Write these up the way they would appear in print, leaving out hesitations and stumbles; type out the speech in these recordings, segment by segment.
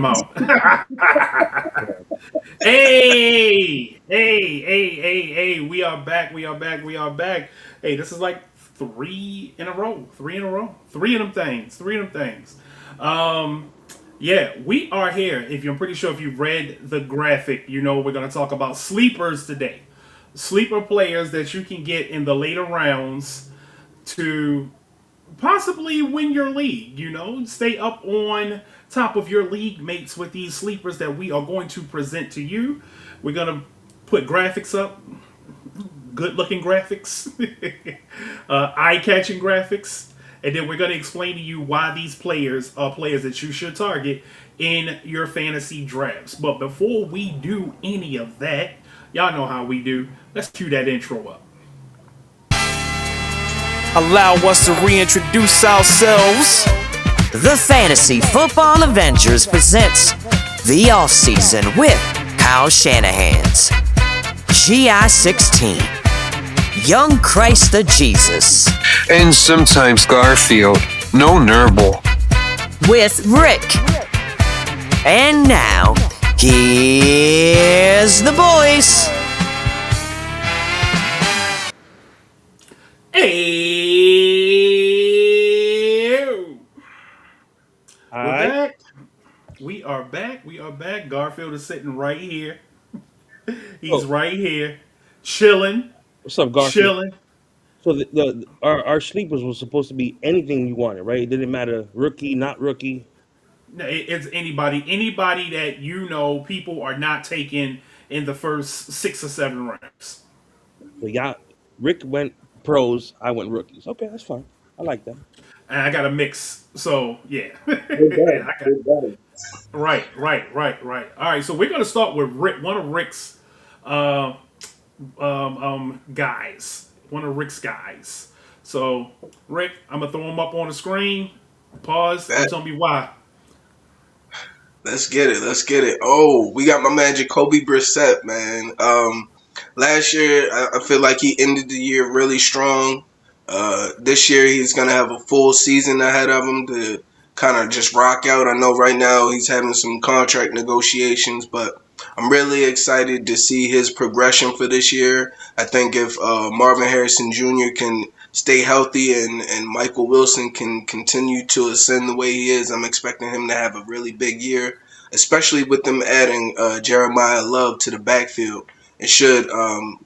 out. Hey, we are back. We are back. We are back. Hey, this is like three in a row. Three in a row. Three of them things. Three of them things. Um, yeah, we are here. If you're I'm pretty sure if you've read the graphic, you know we're gonna talk about sleepers today. Sleeper players that you can get in the later rounds to possibly win your league. Stay up on top of your league mates with these sleepers that we are going to present to you. We're gonna put graphics up, good looking graphics, eye catching graphics, and then we're gonna explain to you why these players are players that you should target in your fantasy drafts. But before we do any of that, y'all know how we do. Let's cue that intro up. Allow us to reintroduce ourselves. The Fantasy Football Avengers presents The Off Season with Kyle Shanahan's GI 16, Young Christ of Jesus, and sometimes Garfield. No Nurble. with Rick. And now, here's the boys. Hey, All we're right. back. We are back. We are back. Garfield is sitting right here. He's Oh, right here, chilling, what's up, Garfield? chilling. So our sleepers was supposed to be anything you wanted, right? It didn't matter rookie, not rookie. No, it's anybody that people are not taking in the first 6 or 7 rounds. So y'all, Rick went pros, I went rookies. Okay, that's fine. I like that. And I got a mix, so yeah. Good bad. I got Good bad. right. All right, so we're gonna start with Rick, one of Rick's uh, guys, one of Rick's guys. So Rick, I'm gonna throw him up on the screen. Pause and That, tell me why. let's get it. Let's get it. Oh, we got my man Jacoby Brissett, man. Last year I feel like he ended the year really strong. This year he's gonna have a full season ahead of him to kind of just rock out. I know right now he's having some contract negotiations, but I'm really excited to see his progression for this year. I think if Marvin Harrison Jr. can stay healthy and Michael Wilson can continue to ascend the way he is, I'm expecting him to have a really big year, especially with them adding Jeremiah Love to the backfield. It should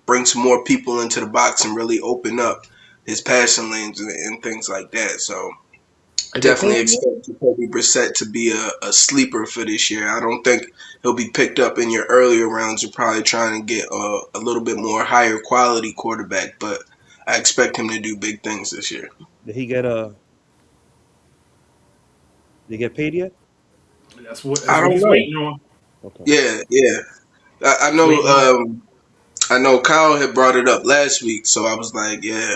bring some more people into the box and really open up his passing lanes and things like that. So I Is they definitely paying yet? expect Jacoby Brissett to be a sleeper for this year. I don't think he'll be picked up in your earlier rounds. You're probably trying to get a little bit more higher quality quarterback, but I expect him to do big things this year. Did he get did he get paid yet? I That's what don't he's know. waiting on. Okay. Yeah, yeah. I He's know. waiting on. I know. Kyle had brought it up last week, so I was like, yeah.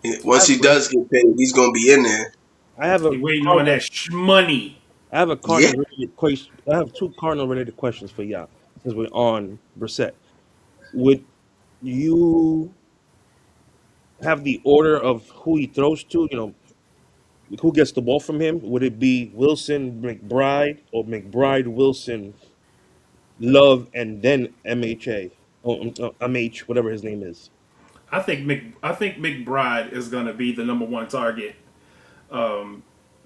I Once have he does get paid, he's gonna be in there. I have a He's waiting on Cardinal that money. I have a Yeah. Cardinal related question. I have two Cardinal related questions for y'all since we're on Brissett. Would you have the order of who he throws to? Who gets the ball from him? Would it be Wilson, McBride, or McBride, Wilson, Love, and then MHA? Or MH, whatever his name is. I think McBride is gonna be the number one target,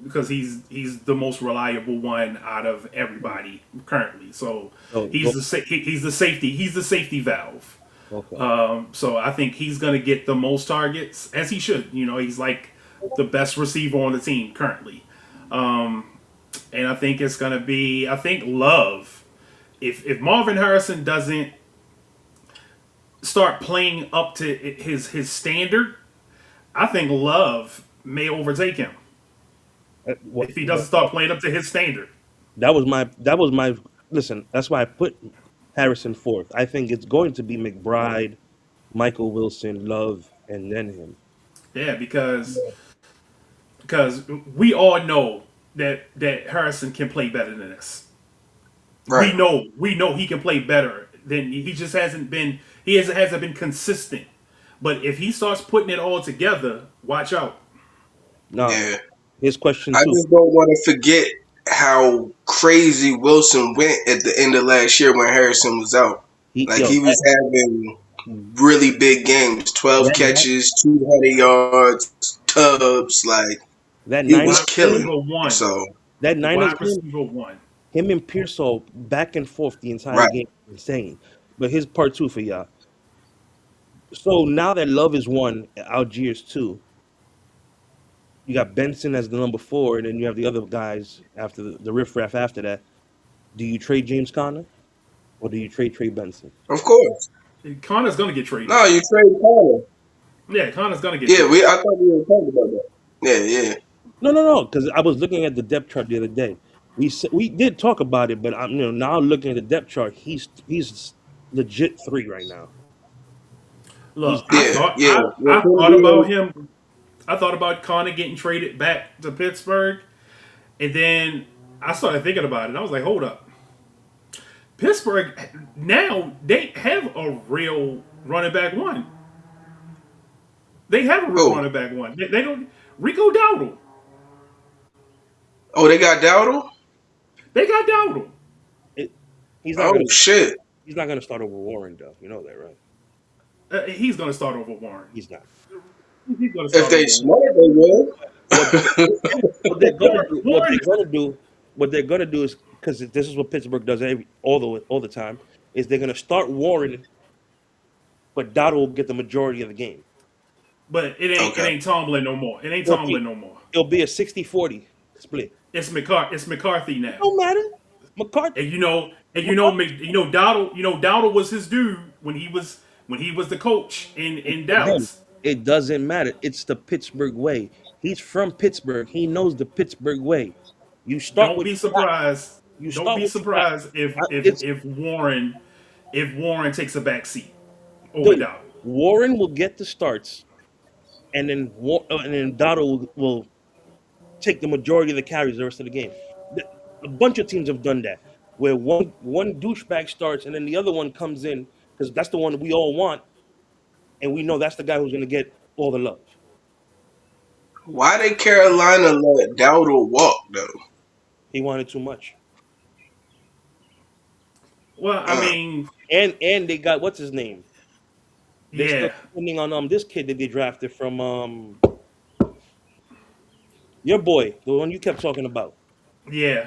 because he's the most reliable one out of everybody currently. So So he's go. the safety valve. Okay. So I think he's gonna get the most targets as he should. He's like the best receiver on the team currently, and I think it's gonna be I think Love. If Marvin Harrison doesn't start playing up to his standard, I think Love may overtake him What, if he doesn't start playing up to his standard. that was my listen. That's why I put Harrison fourth. I think it's going to be McBride, Michael Wilson, Love, and then him. Yeah, because we all know that Harrison can play better than this. We Right. know we know he can play better than he just hasn't been consistent. But if he starts putting it all together, watch out. Now, Yeah. his question I too. just don't want to forget how crazy Wilson went at the end of last year when Harrison was out. He Like yo he was having really big games, 12 that catches, 200 yards, tubs. Like that he was Wide Niners killing. game, receiver one. So that Niners Wide game, receiver one. him and Pearsall back and forth the entire right, game, insane. But here's part two for y'all. So now that Love is one, Algiers two, you got Benson as the number four, and then you have the other guys after the riffraff after that. Do you trade James Conner or do you trade Trey Benson? of course. Connor's gonna get traded. No, you trade Conner. Yeah, Connor's gonna get Yeah, traded. I thought we were talking about that. Yeah. No, because I was looking at the depth chart the other day. We did talk about it, but I'm now looking at the depth chart. He's legit three right now. He's Look, I Yeah, thought yeah. I thought about him. I thought about Connor getting traded back to Pittsburgh, and then I started thinking about it. I was like, hold up, Pittsburgh now they have a real running back one. They have a real Oh, running back one. They don't Rico Dowdle. oh, they got Dowdle. They got Dowdle. It, he's not Oh gonna shit. he's not gonna start over Warren though. You know that, right? He's gonna start over Warren. He's not. He's gonna If start they over Warren. smart, they will. What they're gonna do, Warren. what they're gonna do is because this is what Pittsburgh does all the time is they're gonna start Warren, but Dotto will get the majority of the game. But it Okay. ain't Tomlin no more. It ain't It'll Tomlin be, no more. it'll be a 60-40 split. It's McCarthy now. No matter. McCarthy. And Dowdle was his dude when he was the coach in Again, Dallas. it doesn't matter. It's the Pittsburgh way. He's from Pittsburgh. He knows the Pittsburgh way. You start Don't with be surprised. You Don't start be with surprised if it's Warren takes a back seat over dude, Dowdle. Warren will get the starts, and then Dotto will take the majority of the carries the rest of the game. A bunch of teams have done that, where one douchebag starts and then the other one comes in because that's the one we all want, and we know that's the guy who's going to get all the love. Why did Carolina let Dowdle walk though? He wanted too much, Well, I mean, and they got what's his name? They still yeah, depending on this kid that they drafted from your boy, the one you kept talking about yeah.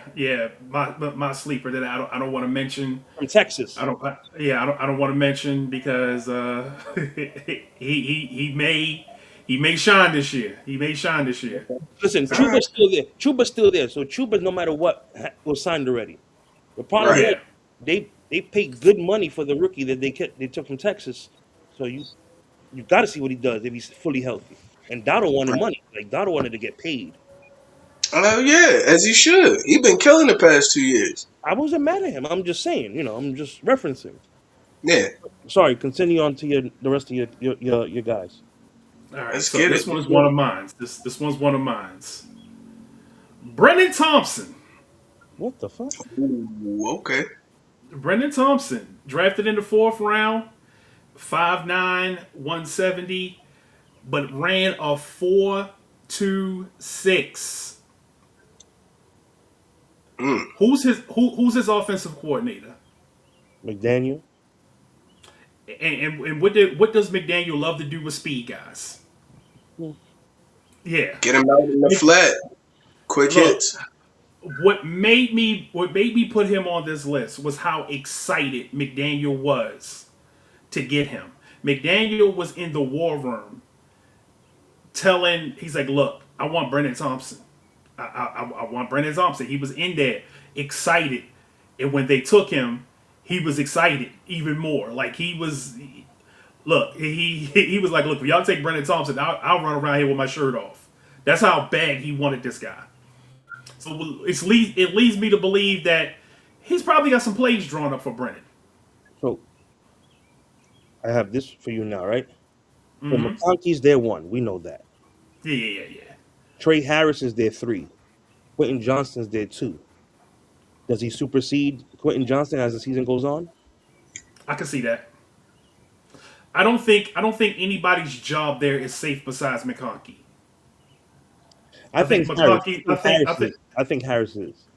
My sleeper that I don't want to mention. from Texas. I don't want to mention because he may shine this year. He may shine this year. Listen, Chuba's still there. Chuba's still there. So Chuba, no matter what, was signed already. The problem Right. is they paid good money for the rookie that they took from Texas. So you got to see what he does if he's fully healthy. And Dotto wanted money. Like Dotto wanted to get paid. Yeah, as he should. He been killing the past 2 years. I wasn't mad at him. I'm just saying. I'm just referencing. Yeah, Sorry. Continue on to the rest of your guys. All right, let's so get this it. one's one of mine. This one's one of mine. Brendan Thompson. What the fuck? Ooh, okay. Brendan Thompson, drafted in the 4th round, 5'9", 170, but ran a 4.26. Who's his offensive coordinator? McDaniel. And what does McDaniel love to do with speed guys? Yeah. Get him out in the flat. Quick Look, hits. What made me put him on this list was how excited McDaniel was to get him. McDaniel was in the war room he's like, look, I want Brendan Thompson. I want Brendan Thompson. He was in there excited. And when they took him, he was excited even more. Like he was like, look, if y'all take Brendan Thompson, I'll run around here with my shirt off. That's how bad he wanted this guy. So it leads me to believe that he's probably got some plays drawn up for Brennan. So I have this for you now, right? So McConkey's their one. We know that. Yeah. Trey Harris is their 3. Quentin Johnston's their 2. Does he supersede Quentin Johnston as the season goes on? I can see that. I don't think anybody's job there is safe besides McConkey. I think McConkey. Harris is.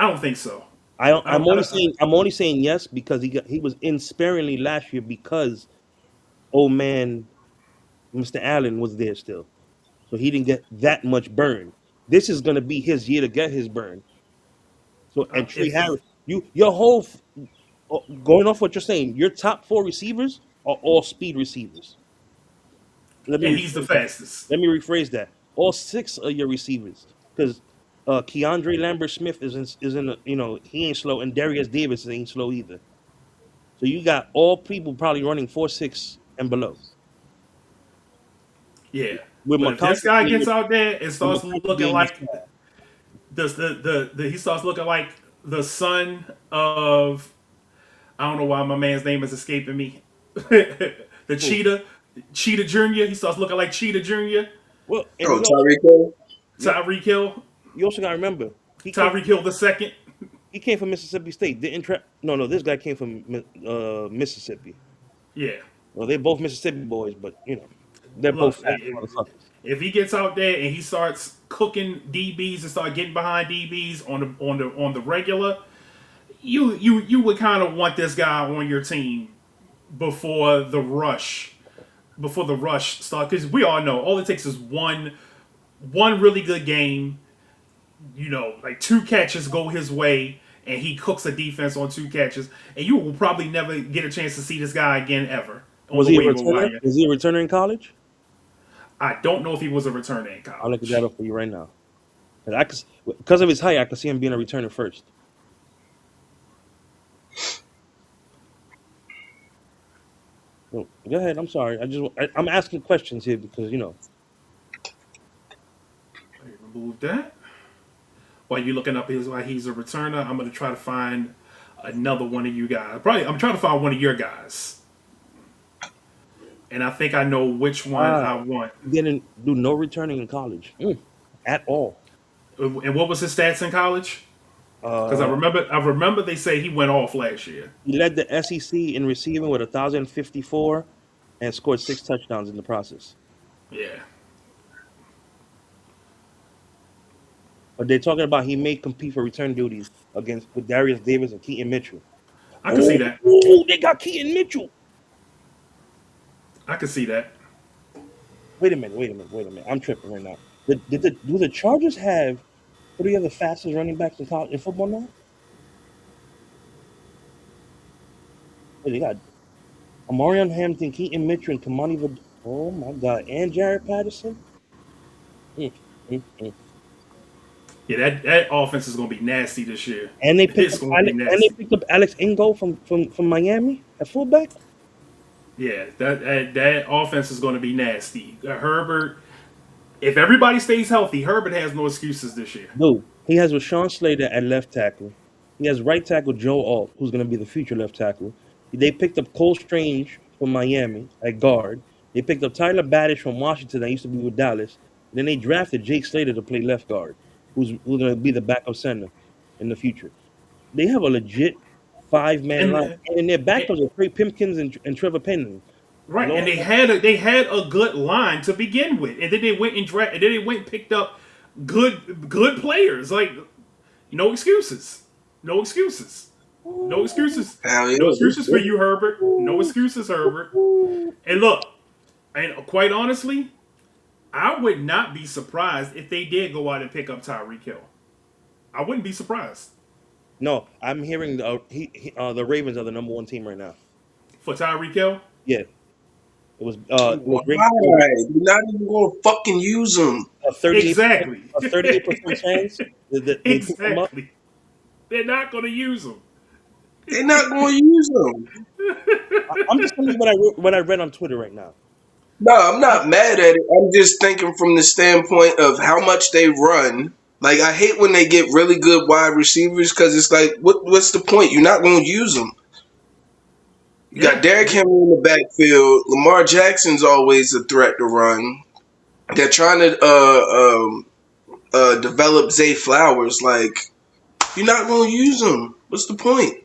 I don't think so. I, I'm only I, saying yes because he was in sparingly last year because old man Mr. Allen was there still, so he didn't get that much burn. This is gonna be his year to get his burn. So and Trey if Harris, your whole going off what you're saying, your top four receivers are all speed receivers. Let me and he's the rephrase that. fastest. Let me rephrase that. All six of your receivers, because Keandre Lambert Smith he ain't slow, and Darius Davis ain't slow either. So you got all people probably running 4.6 and below. Yeah, With but if this McConkey guy being gets out there and with starts McConkey looking being your like star. he starts looking like the son of, I don't know why my man's name is escaping me, the Who? Cheetah Junior. He starts looking like Cheetah Junior. Well, and Oh, Tyreek Hill. yep, Tyreek Hill, you also got to remember he came Tyreek Hill the second. he came from Mississippi State. Didn't no, this guy came from Mississippi. Yeah, Well, they're both Mississippi boys, but they're both look, fast motherfuckers. if he gets out there and he starts cooking DBs and start getting behind DBs on the regular, you would kind of want this guy on your team before the rush starts, because we all know all it takes is one really good game, like two catches go his way and he cooks a defense on two catches, and you will probably never get a chance to see this guy again ever on Was the he a waiver returner? wire. Was he a returner in college? I don't know if he was a returner in I'll look college. that up for you right now. Because of his height, I could see him being a returner first. No, go ahead. I'm sorry. I'm asking questions here because Remove that. While you looking up why he's a returner, I'm gonna try to find another one of you guys. Probably I'm trying to find one of your guys, and I think I know which one I want. he didn't do no returning in college at all. And what was his stats in college? Because I remember they say he went off last year. He led the SEC in receiving with 1,054 and scored 6 touchdowns in the process. Yeah. But they're talking about he may compete for return duties with Darius Davis and Keaton Mitchell. I can see that. Oh, they got Keaton Mitchell. I can see that. Wait a minute. I'm tripping right now. Do the Chargers have three of the fastest running backs in football now? Wait, they got Amarion Hampton, Keaton Mitchell, and Kamani oh my God, and Jared Patterson. Mm, mm, mm. Yeah, that offense is gonna be nasty this year. And they picked It's up gonna be nasty. Alex Ingo from Miami at fullback. Yeah, that offense is gonna be nasty. Herbert, if everybody stays healthy, Herbert has no excuses this year. Dude, he has Rashawn Slater at left tackle. He has right tackle Joe Alt, who's going to be the future left tackle. They picked up Cole Strange from Miami at guard. They picked up Tyler Badish from Washington that used to be with Dallas. Then they drafted Jake Slater to play left guard, who's going to be the backup center in the future. They have a legit 5-man line. And their backups are Trey Pimpkins and Trevor Penning. Right, Lord. and they had a good line to begin with, and then they went and picked up good players. Like, no excuses, no excuses, no excuses, Hell yeah. no excuses for you, Herbert. No excuses, Herbert. And look, and quite honestly, I would not be surprised if they did go out and pick up Tyreek Hill. I wouldn't be surprised No, I'm hearing the Ravens are the number 1 team right now. for Tyreek Hill. Yeah. It was Why? You're not even gonna fucking use them. a 38% Exactly. a 38% chance that they pick them up. Exactly. They're not going to use them. They're not gonna use them. I'm just telling you what I read on Twitter right now. No, I'm not mad at it. I'm just thinking from the standpoint of how much they run. Like, I hate when they get really good wide receivers because it's like, what's the point? You're not going to use them. You got Derrick Henry in the backfield. Lamar Jackson's always a threat to run. They're trying to develop Zay Flowers. Like, you're not going to use them. What's the point?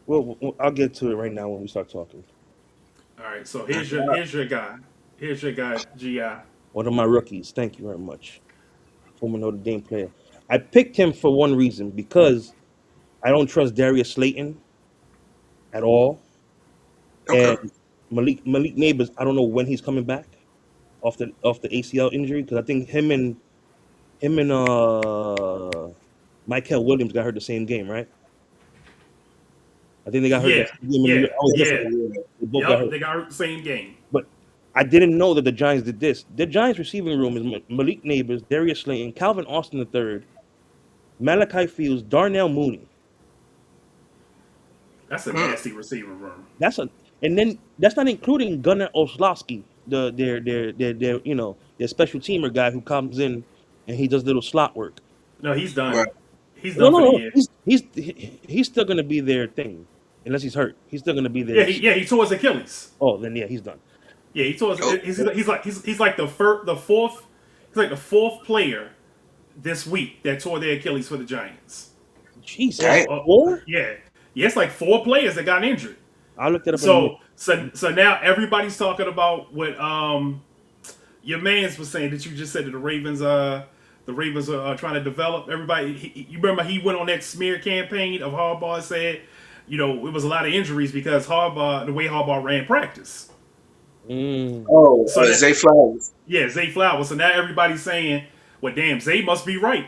Well, I'll get to it right now when we start talking. All right, so here's your guy. Here's your guy, Gi. One of my rookies. Thank you very much. Former Notre Dame player. I picked him for one reason because I don't trust Darius Slayton at all, Okay. and Malik Neighbors. I don't know when he's coming back off the ACL injury because I think him and Michael Williams got hurt the same game, right? I think they got hurt Yeah, that same game in New yeah, York. I was yeah. listening. They both got Yep, hurt. they got hurt the same game. But I didn't know that the Giants did this. The Giants receiving room is Malik Neighbors, Darius Slayton, Calvin Austin III, Malachi Fields, Darnell Mooney. That's a nasty receiver room. That's a and then that's not including Gunnar Oslowski, their their special teamer guy who comes in and he does little slot work. No, he's done. Right. He's No, done no, for the no. year. He's still gonna be their thing, unless he's hurt. He's still gonna be Yeah, there. he tore his Achilles. Oh, then yeah, he's done. Yeah, he tore his. Oh. He's like the fourth. He's like the fourth player this week that tore their Achilles for the Giants. Jesus, Damn. four? Yeah, it's like 4 players that got injured. I looked it up. So now everybody's talking about what your man's was saying that you just said that the Ravens are trying to develop everybody. You remember he went on that smear campaign of Harbaugh said, it was a lot of injuries because the way Harbaugh ran practice. Oh, So that- Zay Flowers. Yeah, Zay Flowers. So now everybody's saying, well, damn, Zay must be right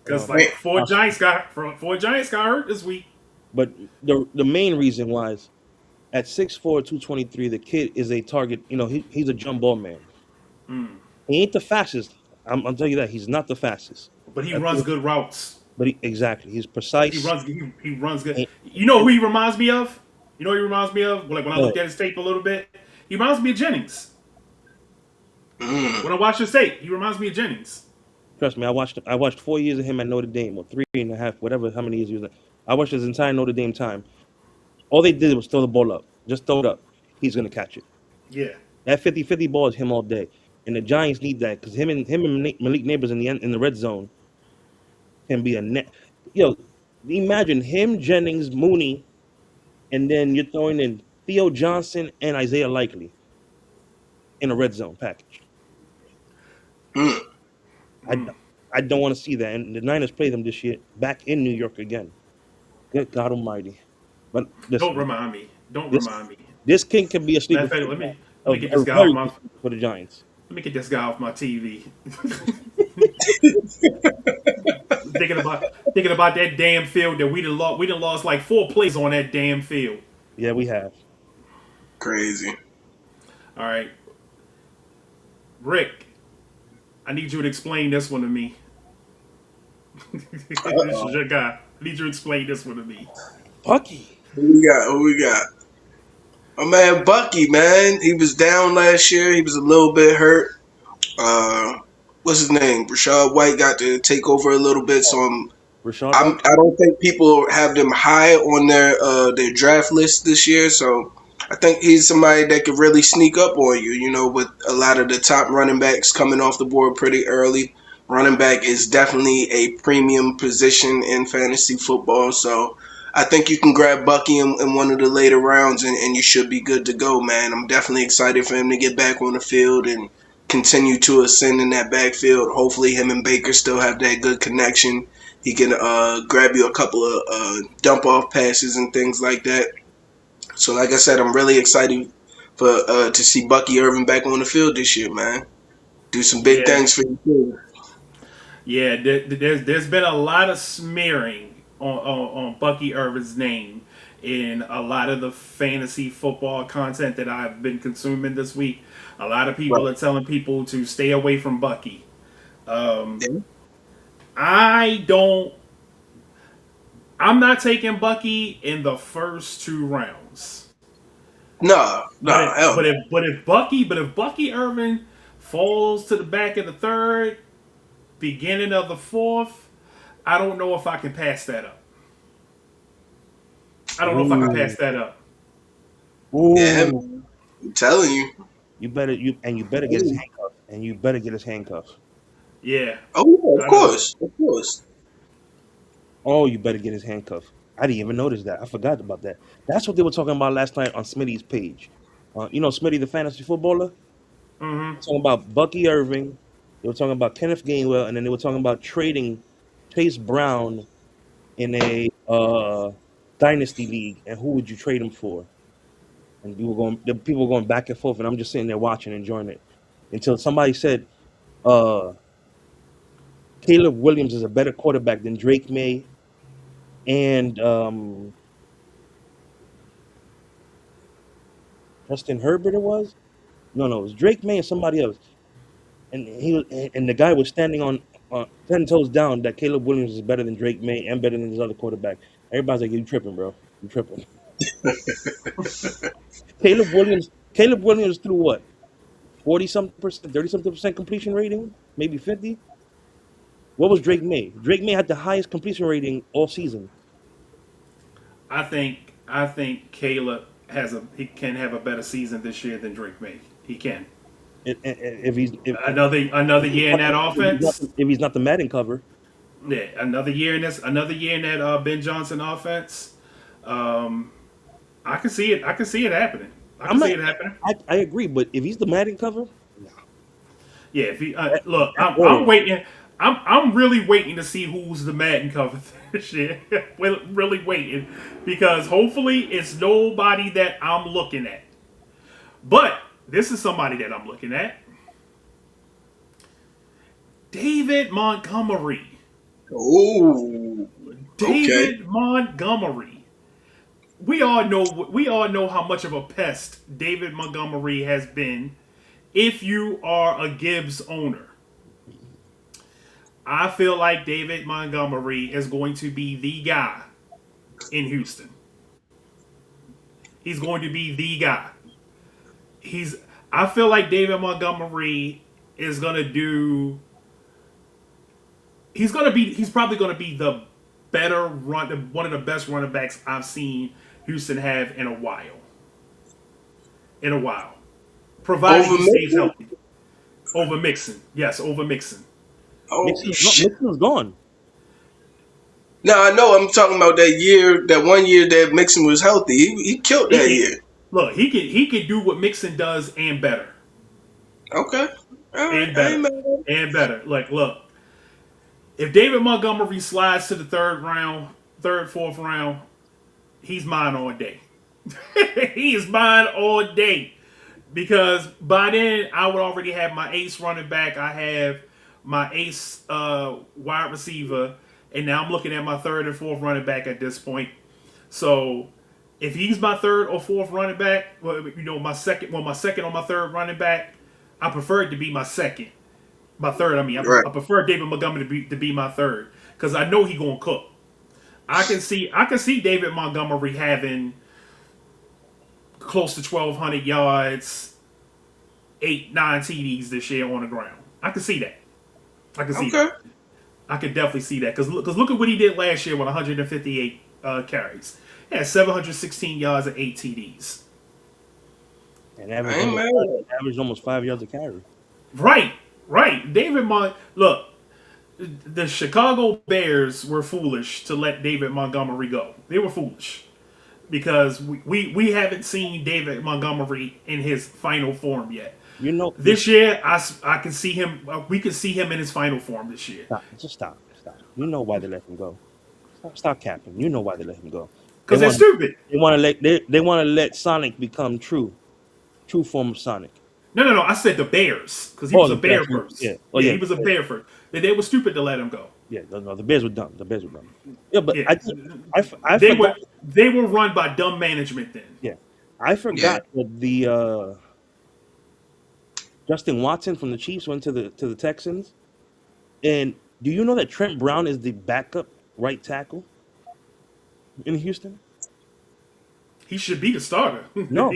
because like four Giants got hurt this week. But the main reason was at 6'4", 223, the kid is a target. He's a jump ball man. He ain't the fastest. I'll tell you that he's not the fastest. But he runs good routes. But exactly, he's precise. He runs good. You know who he reminds me of? You know who he reminds me of? Like when I looked at his tape a little bit, he reminds me of Jennings. When I watch his tape, he reminds me of Jennings. Trust me, I watched 4 years of him at Notre Dame, or 3.5, whatever, how many years he was. I watched his entire Notre Dame time. All they did was throw the ball up. Just throw it up. He's gonna catch it. Yeah. That 50-50 ball is him all day, and the Giants need that because him and Malik Neighbors in the red zone can be a net. Imagine him, Jennings, Mooney, and then you're throwing in Theo Johnson and Isaiah Likely in a red zone package. I don't want to see that. And the Niners play them this year back in New York again. Good God Almighty! But listen, Don't remind me. This king can be a sleeper Matter of fact, let me get this guy off my for the Giants. let me get this guy off my TV. thinking about that damn field that we done lost like 4 plays on that damn field. Yeah, we have. Crazy. All right, Rick, I need you to explain this one to me. This is your guy. I need you to explain this one to me. Bucky. Who we got? My man Bucky, man. He was down last year. He was a little bit hurt. What's his name? Rashad White got to take over a little bit, so Rashawn. I don't think people have them high on their draft list this year. So I think he's somebody that could really sneak up on you. With a lot of the top running backs coming off the board pretty early. Running back is definitely a premium position in fantasy football. So I think you can grab Bucky in one of the later rounds and you should be good to go, man. I'm definitely excited for him to get back on the field and continue to ascend in that backfield. Hopefully him and Baker still have that good connection. He can grab you a couple of dump-off passes and things like that. So like I said, I'm really excited to see Bucky Irving back on the field this year, man. Do some big things for you too. Yeah, there's been a lot of smearing on Bucky Irvin's name in a lot of the fantasy football content that I've been consuming this week. A lot of people are telling people to stay away from Bucky. I'm not taking Bucky in the first 2 rounds. No. But if Bucky Irvin falls to the back of the 3rd, beginning of the 4th, I don't know if I can pass that up. Ooh. Yeah, I'm telling you. You better get his handcuff. Yeah. Oh, yeah, of course. Oh, you better get his handcuff. I didn't even notice that. I forgot about that. That's what they were talking about last night on Smitty's page. Smitty, the fantasy footballer? Mm-hmm. Talking about Bucky Irving, They were talking about Kenneth Gainwell, and then they were talking about trading Chase Brown in a dynasty league, and who would you trade him for? And the people were going back and forth, and I'm just sitting there watching, enjoying it, until somebody said, Caleb Williams is a better quarterback than Drake May and Justin Herbert. It was no, it was Drake May and somebody else, and the guy was standing on 10 toes down that Caleb Williams is better than Drake May and better than his other quarterback. Everybody's like, "You tripping, bro? You tripping?" Caleb Williams threw what, 40-something percent, 30-something percent completion rating, maybe 50. What was Drake May? Drake May had the highest completion rating all season. I think Caleb he can have a better season this year than Drake May. He can. If Another year in that offense. If he's not the Madden cover. Yeah, another year in that Ben Johnson offense. I can see it. I can see it happening. I agree, but if he's the Madden cover, yeah. If he look, I'm waiting. I'm really waiting to see who's the Madden cover this year. Really waiting, because hopefully it's nobody that I'm looking at. But this is somebody that I'm looking at. David Montgomery. Oh, David Montgomery. We all know how much of a pest David Montgomery has been if you are a Gibbs owner. I feel like David Montgomery is going to be the guy in Houston. He's going to be the guy. I feel like David Montgomery is going to do. He's probably going to be the better one of the best running backs I've seen Houston have in a while. Provided he stays healthy. Over Mixon. Yes, over Mixon. Oh, Mixon's gone. No, I know. I'm talking about that 1 year that Mixon was healthy. He killed that year. Look, he can do what Mixon does and better. Okay. All right. And better. Like, look, if David Montgomery slides to the third, fourth round, he's mine all day. He is mine all day. Because by then, I would already have my ace running back. I have my ace wide receiver. And now I'm looking at my third and fourth running back at this point. So if he's my third or fourth running back, my second or my third running back, I prefer it to be my second. My third, I prefer David Montgomery to be my third, because I know he's gonna cook. I can see David Montgomery having close to 1,200 yards, 8-9 TDs this year on the ground. I can see that. That. I can definitely see that, because look at what he did last year with 158 carries. He had 716 yards and 8 TDs. And averaged almost 5 yards a carry. Right. Look, the Chicago Bears were foolish to let David Montgomery go. They were foolish, because we haven't seen David Montgomery in his final form yet. This year, I can see him. We can see him in his final form this year. Stop. You know why they let him go. Stop capping. You know why they let him go. Because they're stupid. They want to let Sonic become true form of Sonic. No. I said the Bears, because he was a Bear first. Yeah. He was a Bear first. They were stupid to let him go. Yeah, no, the Bears were dumb. Yeah, but yeah. They were run by dumb management then. Yeah, I forgot that the Justin Watson from the Chiefs went to the Texans. And do you know that Trent Brown is the backup right tackle in Houston? He should be the starter. No,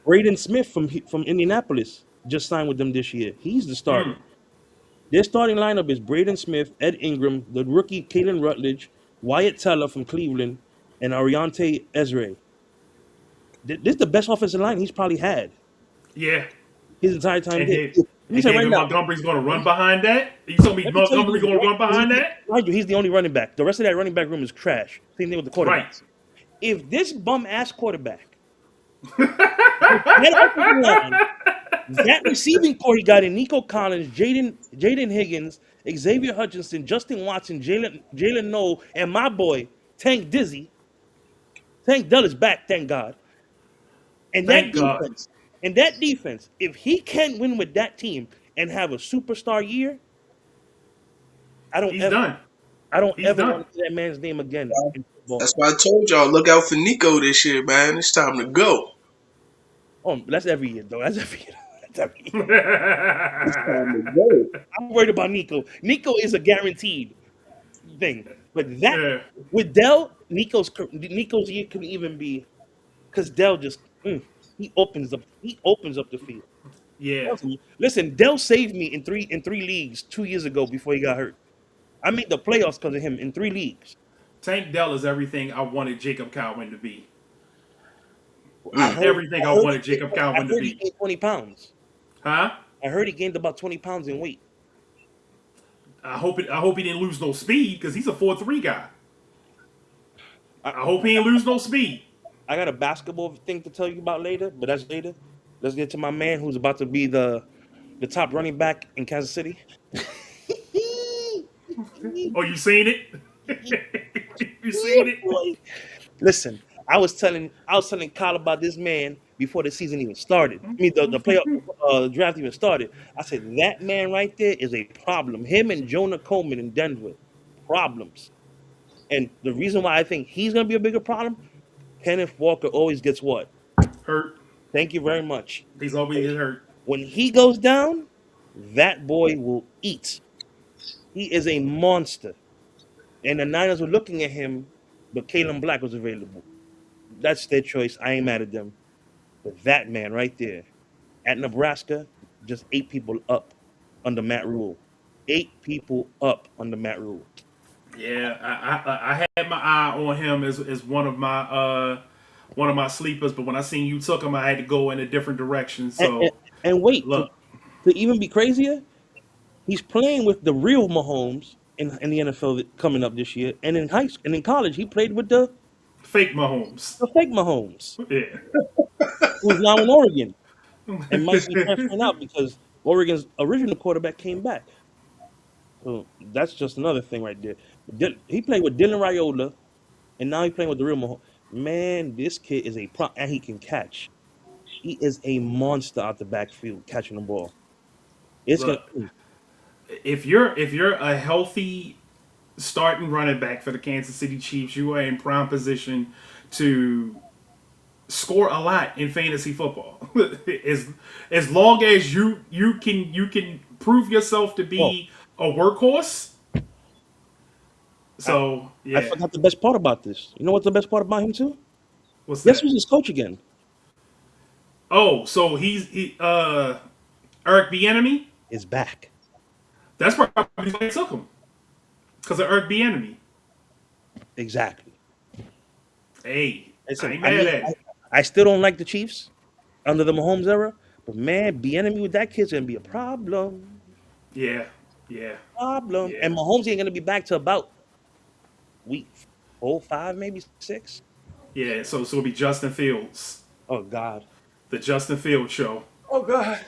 Braden Smith from Indianapolis just signed with them this year. He's the starter. Their starting lineup is Braden Smith, Ed Ingram, the rookie Kalen Rutledge, Wyatt Teller from Cleveland, and Ariante Ezra. This is the best offensive line he's probably had. Yeah. His entire time. And David Montgomery's going to run behind that? You told me Montgomery's going to run behind that? He's the only running back. The rest of that running back room is trash. Same thing with the quarterback. Right. If this bum-ass quarterback That receiving core he got in Nico Collins, Jaden Higgins, Xavier Hutchinson, Justin Watson, Jalen Noel, and my boy Tank Dizzy. Tank Dell is back, thank God. And that Thank God. defense, if he can win with that team and have a superstar year, I don't He's ever, done. I don't He's ever done. want to say that man's name again in football. That's why I told y'all, look out for Nico this year, man. It's time to go. Oh, that's every year though. That's every year. That's every year. It's time to go. I'm worried about Nico. Nico is a guaranteed thing, but that Yeah. with Dell, Nico's year couldn't even be because Dell just he opens up the field. Yeah. Listen, Dell saved me in three leagues 2 years ago before he got hurt. I made the playoffs because of him in 3 leagues. Tank Dell is everything I wanted Jacob Cowin to be. I heard, Everything I wanted Jacob I Cowin to heard he be. gained 20 pounds. Huh? I heard he gained about 20 pounds in weight. I hope he didn't lose no speed because he's a 4'3" guy. I hope he didn't lose no speed. I got a basketball thing to tell you about later, but that's later. Let's get to my man who's about to be the top running back in Kansas City. Oh, you seen it? You seen it? Boy. Listen, I was telling Kyle about this man before the season even started. I mean, the playoff draft even started. I said that man right there is a problem. Him and Jonah Coleman in Denver, problems. And the reason why I think he's going to be a bigger problem, Kenneth Walker always gets what? Hurt. Thank you very much. He's always hurt. When he goes down, that boy will eat. He is a monster. And the Niners were looking at him, but Kalen Black was available. That's their choice. I ain't mad at them. But that man right there at Nebraska just 8 people up under Matt Rule. 8 people up under Matt Rule. Yeah, I had my eye on him as one of my sleepers, but when I seen you took him, I had to go in a different direction. So And wait, look, to even be crazier, he's playing with the real Mahomes in the NFL coming up this year, and in high school and in college he played with the fake Mahomes. fake Mahomes, Yeah. who's now in Oregon and might be transferring out because Oregon's original quarterback came back. So that's just another thing right there. He played with Dylan Raiola, and now he's playing with the real Mahomes. Man, this kid is a pro, and he can catch. He is a monster out the backfield catching the ball. It's Look, gonna. if you're a healthy starting running back for the Kansas City Chiefs, you are in prime position to score a lot in fantasy football. as long as you can prove yourself to be a workhorse. So I yeah, forgot the best part about this. You know what's the best part about him too? what's Guess that? who's his coach again? Oh, so he Eric Bieniemy. Is back. That's probably why they took him because of Eric Bieniemy. Exactly. Hey, Listen, I ain't mad at it. I still don't like the Chiefs under the Mahomes era, but man, be enemy with that kid's gonna be a problem. Yeah. Yeah. Yeah. And Mahomes ain't gonna be back to about week 4, 5, maybe 6. Yeah, so it'll be Justin Fields, Oh God. the Justin Fields show. Oh God.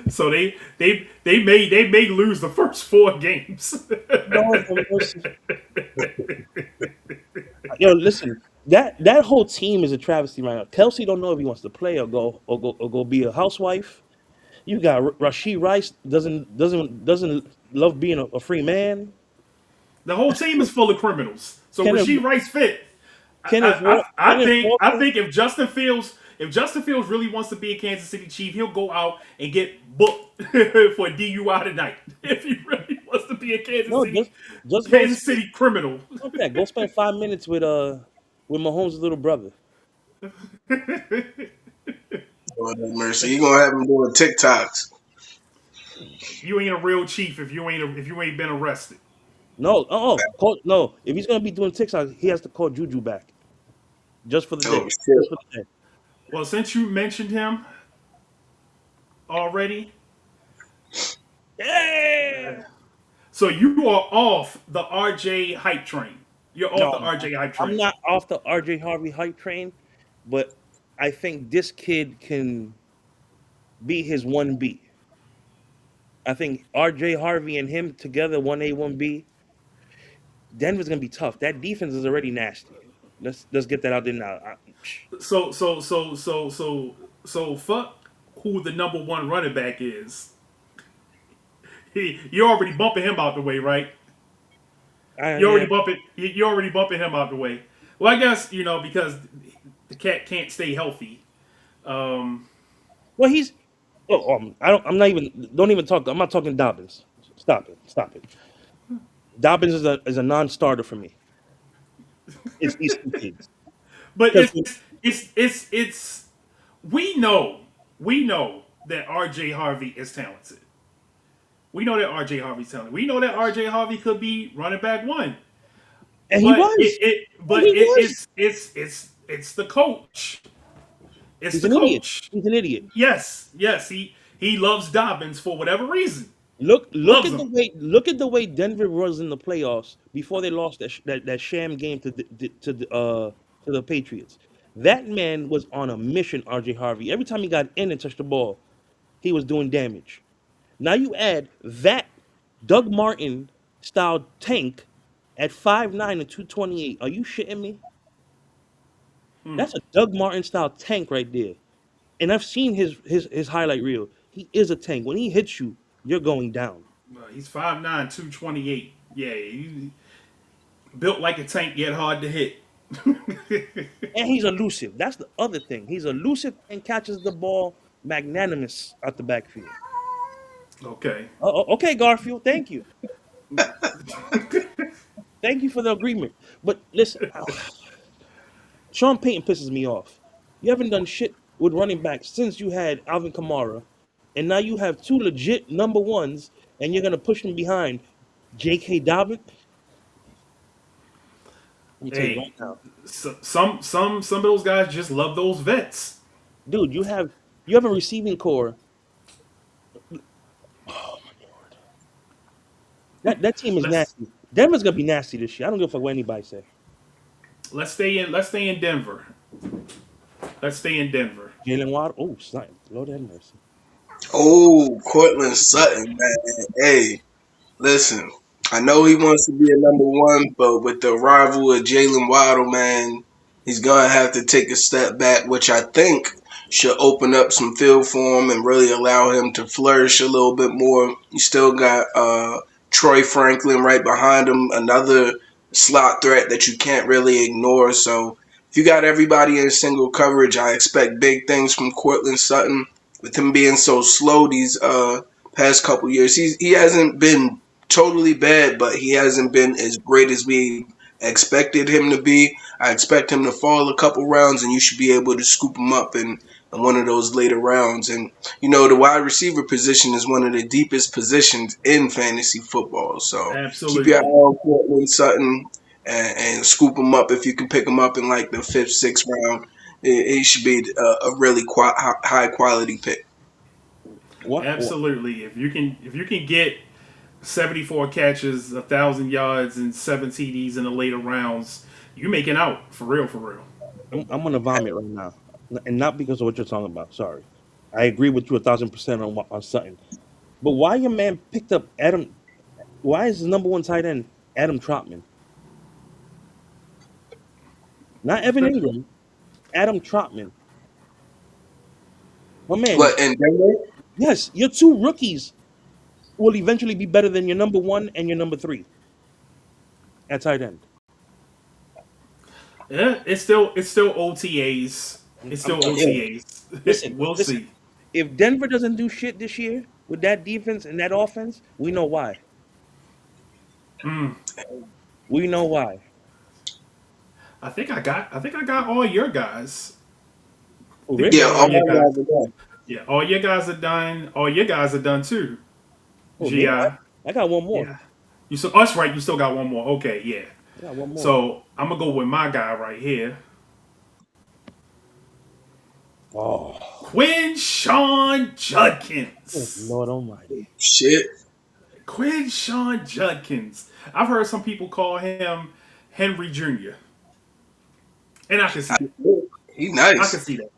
So they may lose the first 4 games. Yo, listen, that whole team is a travesty right now. Kelsey don't know if he wants to play or go be a housewife. You got Rashee Rice doesn't love being a free man. The whole team is full of criminals. So Kenneth- Rashee Rice fit. Kenneth I Walker- think if Justin Fields really wants to be a Kansas City Chief, he'll go out and get booked for a DUI tonight. If he really wants to be a Kansas City criminal. Okay, go spend 5 minutes with Mahomes' little brother. Lord have mercy. You gonna have him doing TikToks. You ain't a real chief if you ain't been arrested. No, no. If he's gonna be doing TikTok, he has to call Juju back, just for the day. Oh, Just shit. for the day. Well, since you mentioned him already, Yeah. so you are off the RJ hype train. You're off No, the RJ hype train. I'm not off the RJ Harvey hype train, but I think this kid can be his 1B. I think RJ Harvey and him together, 1A, 1B. Denver's gonna be tough. That defense is already nasty. Let's get that out there now. So fuck who the number one running back is. You're already bumping him out the way, right? You're Yeah. already bumping. You're already bumping him out the way. Well, I guess because the cat can't stay healthy. Um, Well, he's. Oh, I don't. I'm not even. Don't even talk. I'm not talking Dobbins. Stop it. Stop it. Dobbins is a non-starter for me. It's these two kids. but 'Cause it's we know that R.J. Harvey is talented. We know that R.J. Harvey's talented. We know that R.J. Harvey could be running back one. and he But was. He was. it's the coach. It's He's the an idiot. coach. He's an idiot. Yes. He loves Dobbins for whatever reason. Look Loves at the him. way Denver was in the playoffs before they lost that sham game to the Patriots. That man was on a mission, RJ Harvey. Every time he got in and touched the ball, he was doing damage. Now you add that Doug Martin style tank at 5'9" and 228. Are you shitting me? That's a Doug Martin style tank right there. And I've seen his highlight reel. He is a tank. When he hits you, you're going down. He's 5'9", 228. Yeah, he built like a tank, yet hard to hit. And he's elusive. That's the other thing. He's elusive and catches the ball magnanimous out the backfield. Okay. Okay, Garfield. Thank you. Thank you for the agreement. But listen, Sean Payton pisses me off. You haven't done shit with running backs since you had Alvin Kamara, and now you have two legit number ones, and you're gonna push them behind J.K. Dobbins. Let me tell you right Hey, now, some of those guys just love those vets. dude. You have a receiving core. That team is Let's nasty. Denver's gonna be nasty this year. I don't give a fuck what anybody say. let's stay in Denver. Let's stay in Denver. Jalen Waddle. Oh, son, Lord have mercy. Oh, Cortland Sutton, man. Hey, listen. I know he wants to be a number one, but with the arrival of Jalen Waddle, man, he's gonna have to take a step back, which I think should open up some field for him and really allow him to flourish a little bit more. You still got Troy Franklin right behind him, another slot threat that you can't really ignore. So if you got everybody in single coverage, I expect big things from Cortland Sutton. With him being so slow these past couple years, he hasn't been totally bad, but he hasn't been as great as we expected him to be. I expect him to fall a couple rounds, and you should be able to scoop him up in one of those later rounds. And the wide receiver position is one of the deepest positions in fantasy football. So keep your eye Absolutely. on Cortland Sutton and scoop him up if you can pick him up in like the fifth, sixth round. He should be a really high quality pick. What? Absolutely. If you can get 74 catches, 1,000 yards, and 7 TDs in the later rounds, you making out for real, for real. I'm gonna vomit right now, and not because of what you're talking about. Sorry, I agree with you 1,000% on Sutton. But why your man picked up Adam? Why is his number one tight end Adam Trotman, not Evan Ingram? Adam Trotman, my man. What in Denver? Yes, your two rookies will eventually be better than your number one and your number three at tight end. Yeah, it's still OTAs. It's still OTAs. Listen, We'll listen. see. If Denver doesn't do shit this year with that defense and that offense, we know why. We know why. I think I got all your guys. Oh, I think really? I Yeah, got all all my your guys. guys are done. Yeah, all your guys are done. All your guys are done too. Oh, me? Gi. I got one more. Yeah. You so us right. You still got one more. Okay, yeah. I got one more. So I'm gonna go with my guy right here, Oh, Quinshawn Judkins. Lord Almighty. Shit. Quinshawn Judkins. I've heard some people call him Henry Jr. And I can see that. He I can nice. see that.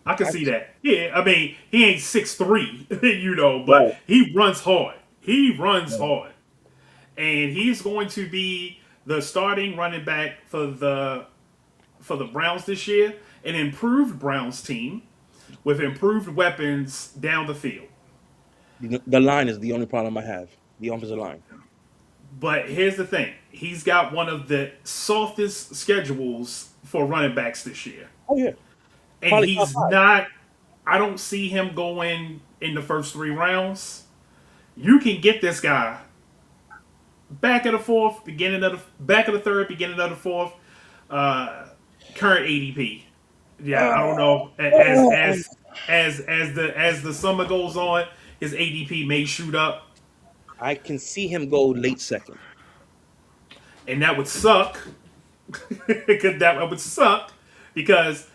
I can I, see that. Yeah, I mean, he ain't 6'3", but right. he runs hard. He runs hard. And he's going to be the starting running back for the Browns this year, an improved Browns team with improved weapons down the field. The line is the only problem I have. The offensive line. But here's the thing. He's got one of the softest schedules for running backs this year. Oh yeah, And probably top he's five. not I don't see him going in the first 3 rounds. You can get this guy back of the fourth, back of the third, beginning of the fourth, current ADP. Yeah, I don't know. As the summer goes on, his ADP may shoot up, I can see him go late second. and that would suck. That would suck because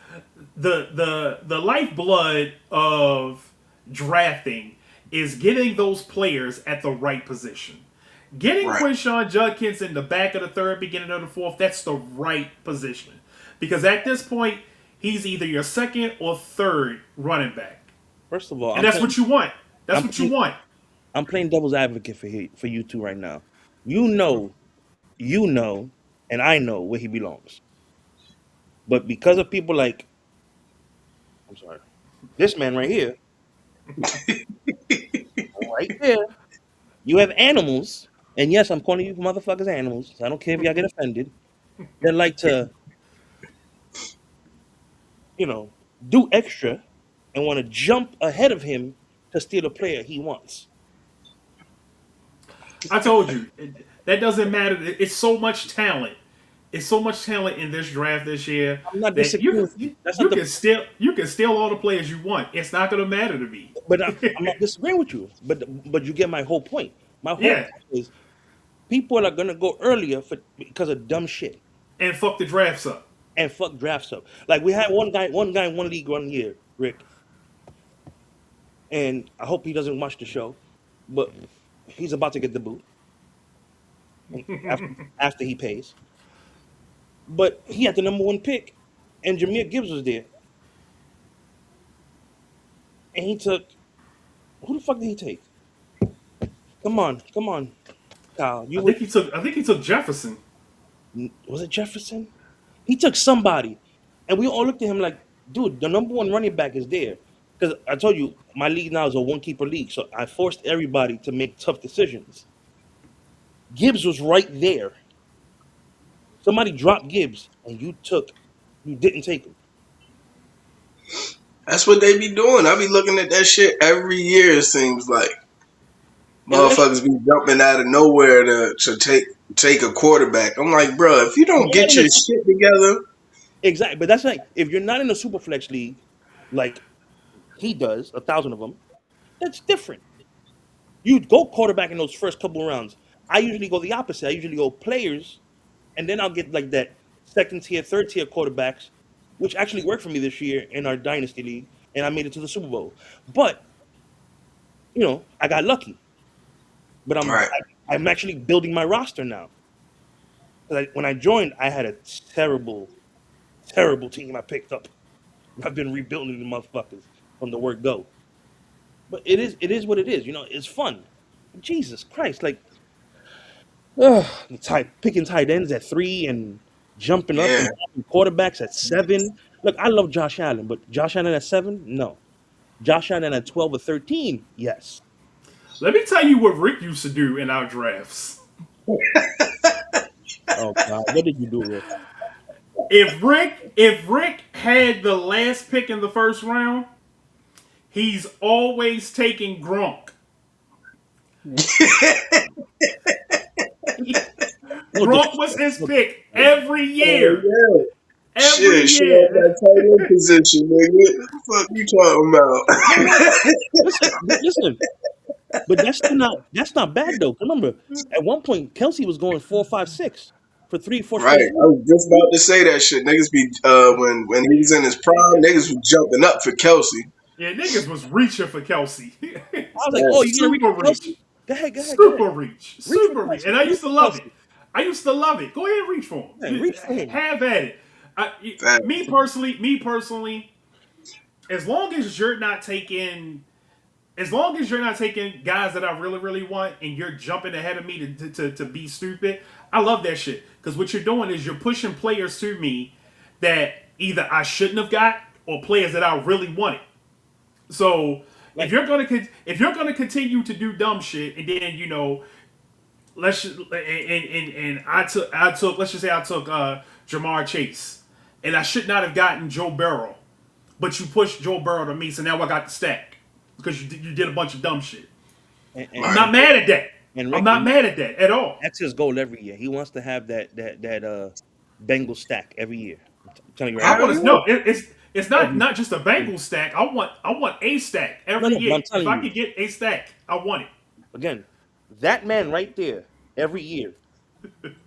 the lifeblood of drafting is getting those players at the right position. Getting Right. Quinshawn Judkins in the back of the third, beginning of the fourth, that's the right position. Because at this point, he's either your second or third running back. First of all, And that's what you want. That's I'm what you playing- want. I'm playing devil's advocate for you two right now. You know, and I know where he belongs. But because of people like, I'm sorry, this man right here, right there, you have animals, and yes, I'm calling you motherfuckers animals. So I don't care if y'all get offended. That like to, do extra and want to jump ahead of him to steal a player he wants. I told you that doesn't matter. It's so much talent. It's so much talent in this draft this year I'm not that disagreeing with you. That's you not the can steal all the players you want. It's not going to matter to me. But I'm not disagreeing with you. But you get my whole point. My whole Yeah. point is people are gonna go earlier because of dumb shit And fuck the drafts up. and fuck drafts up. Like we had one guy in one league 1 year, Rick, and I hope he doesn't watch the show, but he's about to get the boot after he pays. But he had the number 1 pick, and Jameer Gibbs was there, and he took. Who the fuck did he take? Come on, Kyle. I think he took Jefferson. Was it Jefferson? He took somebody, and we all looked at him like, dude, the number 1 running back is there. Because I told you, my league now is a 1-keeper league, so I forced everybody to make tough decisions. Gibbs was right there. Somebody dropped Gibbs, and you didn't take him. That's what they be doing. I be looking at that shit every year. It seems like motherfuckers be jumping out of nowhere to take a quarterback. I'm like, bro, if you don't get your shit together, Exactly, but that's like if you're not in a super flex league, like he does, 1,000 of them, that's different. You go quarterback in those first couple of rounds. I usually go the opposite. I usually go players, and then I'll get like that second tier, third tier quarterbacks, which actually worked for me this year in our dynasty league, and I made it to the Super Bowl. But I got lucky. But Right. I'm actually building my roster now. When I joined, I had a terrible team I picked up. I've been rebuilding the motherfuckers from the word go. But it is what it is. It's fun. Jesus Christ, picking tight ends at 3 and jumping up Yeah. and quarterbacks at 7. Look, I love Josh Allen, but Josh Allen at 7, no. Josh Allen at 12 or 13, yes. Let me tell you what Rick used to do in our drafts. Oh God, what did you do, Rick? If Rick had the last pick in the first round, he's always taking Gronk. Gronk was his pick every year. Every shit year. out that tight end position, nigga. What the fuck you talking about? Listen, but that's not bad though. Remember, at one point Kelsey was going 4, 5, 6 for 3, 4 Right, straight. I was just about to say that shit. Niggas be when he was in his prime, niggas was jumping up for Kelsey. Yeah, niggas was reaching for Kelsey. I was like, oh, you gonna reach Super for Kelsey? reach. Go ahead. Super reach. for Super reach. Kelsey. And I used to love it. Go ahead and reach for him. Yeah, reach for him. Have at it. Fact. Me personally, as long as you're not taking as long as you're not taking guys that I really, really want and you're jumping ahead of me to be stupid, I love that shit. Because what you're doing is you're pushing players to me that either I shouldn't have got or players that I really wanted. So Like, if you're gonna continue to do dumb shit and then and I took let's just say I took Jamar Chase and I should not have gotten Joe Burrow, but you pushed Joe Burrow to me, so now I got the stack because you did a bunch of dumb shit. I'm and, not mad at that. and I'm Rick, not mad at that at all. that's his goal every year. He wants to have that Bengal stack every year. I'm telling you right I now. want to know it's not just a Bengals stack. I want a stack No, every no, but year. I'm If telling I you could get a stack, I want it. again, that man right there every year.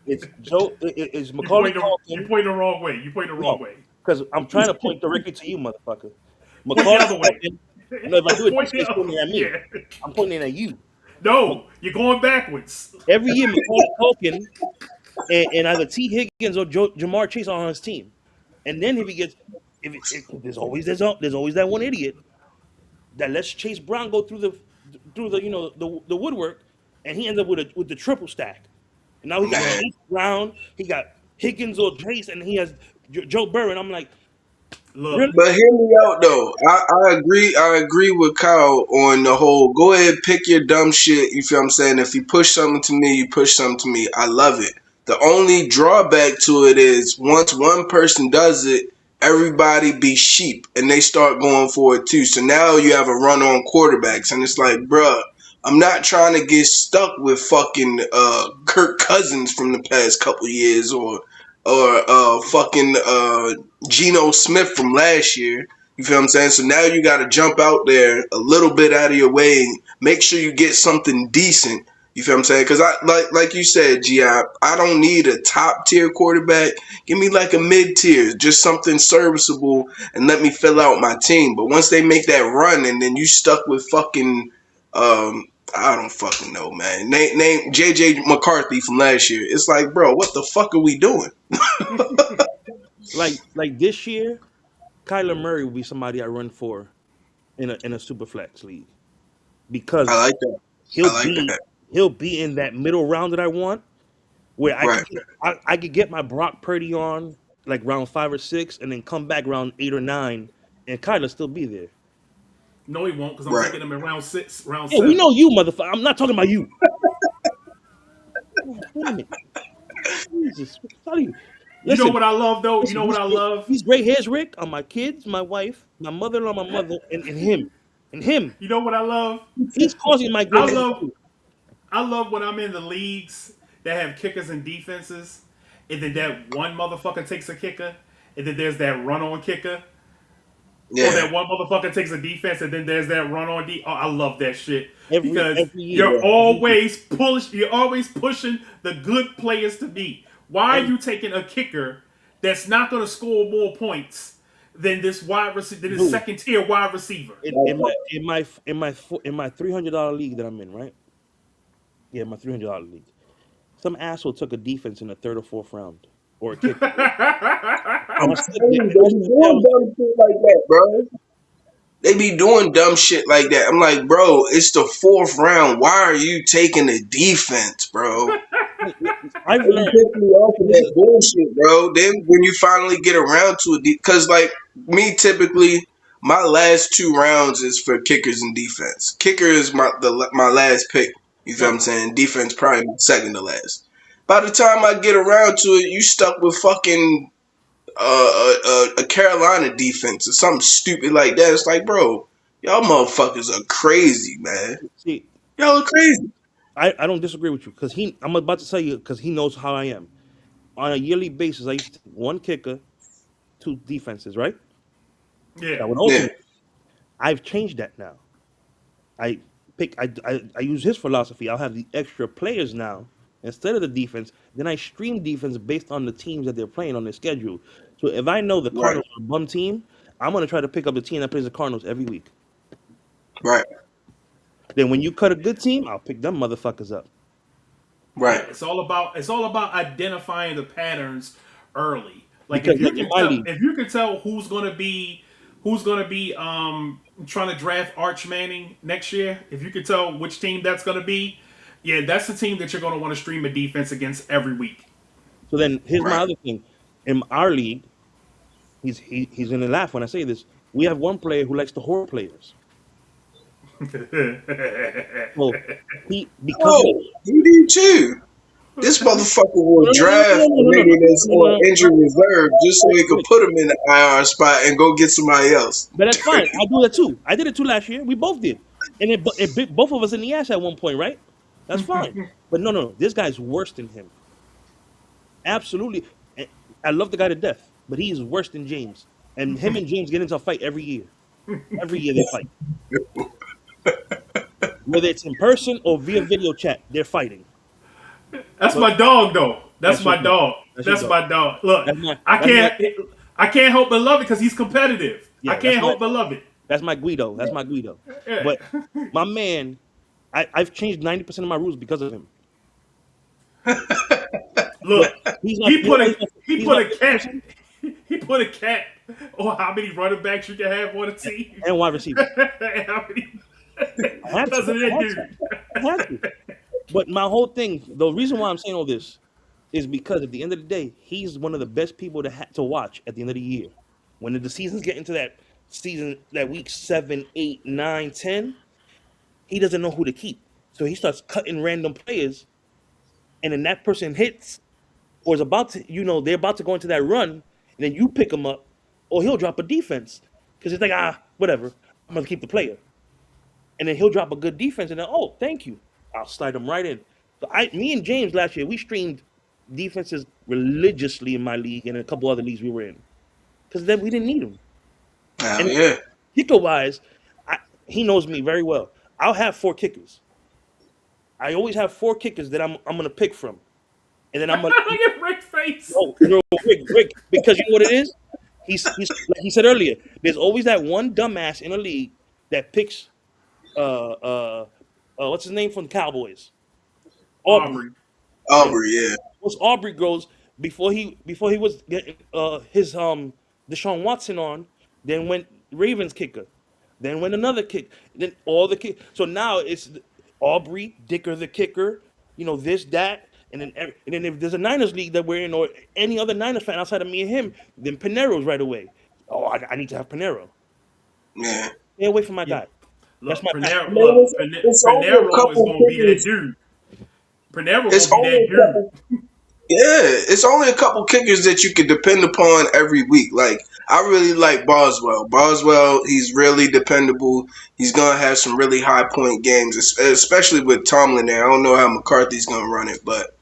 It's Joe. It's You Macaulay you Culkin. point the wrong way. You point the wrong No, way. because I'm trying to point directly to you, motherfucker. Point the Macaulay other way. Culkin. No, if I do it Point this way, the it's other. pointing at me. Yeah. I'm pointing at you. No, you're going backwards. Every year, Macaulay Culkin and either T. Higgins or Jamar Chase are on his team. And then if he gets, there's always that one idiot that lets Chase Brown go through the woodwork, and he ends up with the triple stack. And now he got Man. Chase Brown, he got Higgins or Chase, and he has Joe Burrow. And I'm like, Look, really? But hear me out though. I agree with Kyle on the whole go ahead, pick your dumb shit, you feel what I'm saying? If you push something to me, you push something to me. I love it. The only drawback to it is once one person does it, everybody be sheep and they start going for it too. So now you have a run on quarterbacks and it's like, bruh, I'm not trying to get stuck with fucking Kirk Cousins from the past couple years or fucking Geno Smith from last year. You feel what I'm saying? So now you got to jump out there a little bit out of your way, and make sure you get something decent. You feel what I'm saying? Because I like you said, I don't need a top tier quarterback. Give me like a mid tier, just something serviceable, and let me fill out my team. But once they make that run, and then you stuck with fucking I don't fucking know, man. Name JJ McCarthy from last year. It's like, bro, what the fuck are we doing? Like this year, Kyler Murray will be somebody I run for in a super flex league I because like that. I he'll like be that. he'll be in that middle round that I want, where Right. I could get my Brock Purdy on like round 5 or 6, and then come back round 8 or 9, and Kyler still be there. no, he won't because I'm Right. taking him in round 6, round Yeah, we 7. know you, motherfucker. I'm not talking about you. Wait a minute. Jesus, how do you? You know Listen, what I love though? You listen. know what I love? These gray hairs, Rick, are my kids, my wife, my mother-in-law, my mother, and him, and him. You know what I love? He's causing my gray I hairs. love I love when I'm in the leagues that have kickers and defenses, and then that one motherfucker takes a kicker, and then there's that run on kicker, or Yeah. that one motherfucker takes a defense, and then there's that run on D. Oh, I love that shit Every because year. you're always pushing the good players to beat. Why are you taking a kicker that's not going to score more points than this Dude. second tier wide receiver? In my $300 league that I'm in, right? Yeah, my $300 league. Some asshole took a defense in the 3rd or 4th round, or a kicker. I'm telling you, they be doing dumb shit like that, bro. They be doing dumb shit like that. I'm like, bro, it's the 4th round. Why are you taking the defense, bro? I've It learned. pissed me off with that bullshit, bro. Then when you finally get around to it, because like me, typically my last 2 rounds is for kickers and defense. Kicker is my last pick. You feel what I'm saying? Defense probably my second to last. By the time I get around to it, you stuck with fucking a Carolina defense or something stupid like that. It's like, bro, y'all motherfuckers are crazy, man. See, Y'all are crazy. I don't disagree with you because I'm about to tell you because he knows how I am. On a yearly basis, I used to take one kicker, 2 defenses, right? Yeah. That would Yeah. ultimate. I've changed that now. I I use his philosophy. I'll have the extra players now instead of the defense. Then I stream defense based on the teams that they're playing on their schedule. So if I know the Right. Cardinals are a bum team, I'm gonna try to pick up the team that plays the Cardinals every week. Right. Then when you cut a good team, I'll pick them motherfuckers up. Right. It's all about identifying the patterns early. Like Because like in my league, if you can tell who's going to be trying to draft Arch Manning next year, if you could tell which team that's going to be, yeah, that's the team that you're going to want to stream a defense against every week. So then here's my Right. other thing. In our league, he's gonna laugh when I say this. We have one player who likes the horror players. So he because Oh, you do too. This motherfucker will no, draft a nigga that's no, no, on injury reserve just so he could put him in the IR spot and go get somebody else. but that's fine. I do that too. I did it too last year. We both did, and it bit both of us in the ass at one point, right? That's fine. But no, this guy's worse than him. Absolutely. And I love the guy to death, but he is worse than James. And him and James get into a fight every year. Every year they fight. Whether it's in person or via video chat, they're fighting. That's my dog, though. That's That's my your dog. That's your That's my dog. Look, That's my- I that's can't. I can't help but love it because he's competitive. Yeah, I can't that's help my- but love it. That's my Guido. That's my Guido. Yeah. But my man, I've changed 90% of my rules because of him. Look, He's not- he put a he's he put not- a cap. He put a cap on how many running backs you can have on a team. and wide receiver. And how many? I had to. Because of I that had dude. to. I had to. But my whole thing, the reason why I'm saying all this is because at the end of the day, he's one of the best people to watch at the end of the year. When the seasons get into that season, that week 7, 8, 9, 10, he doesn't know who to keep. So he starts cutting random players, and then that person hits or is about to, they're about to go into that run, and then you pick him up, or he'll drop a defense because it's like, whatever, I'm gonna keep the player, and then he'll drop a good defense, and then thank you, I'll slide him right in. So me and James last year, we streamed defenses religiously in my league and a couple other leagues we were in, because then we didn't need them. Hell yeah. Kicker wise, he knows me very well. I'll have 4 kickers. I always have 4 kickers that I'm gonna pick from, and then I'm gonna. Look at Rick's face. Rick, because you know what it is? He's like he said earlier, there's always that one dumbass in a league that picks what's his name from the Cowboys? Aubrey. Aubrey, yeah. Once Aubrey goes, before he was getting his Deshaun Watson on, then went Ravens kicker, then went another kick, then all the kick. So now it's Aubrey, Dicker the kicker, this, that. And then if there's a Niners league that we're in, or any other Niners fan outside of me and him, then Pinero's right away. Oh, I need to have Pinero. Yeah. Stay away from my guy. Look, That's my Panero, Man, look, it's only a Panero is couple going to be that kickers. dude. Panero It's going to only be a that couple. dude. Yeah, it's only a couple kickers that you can depend upon every week. Like, I really like Boswell. Boswell, he's really dependable. He's gonna have some really high point games, especially with Tomlin there. I don't know how McCarthy's gonna run it, but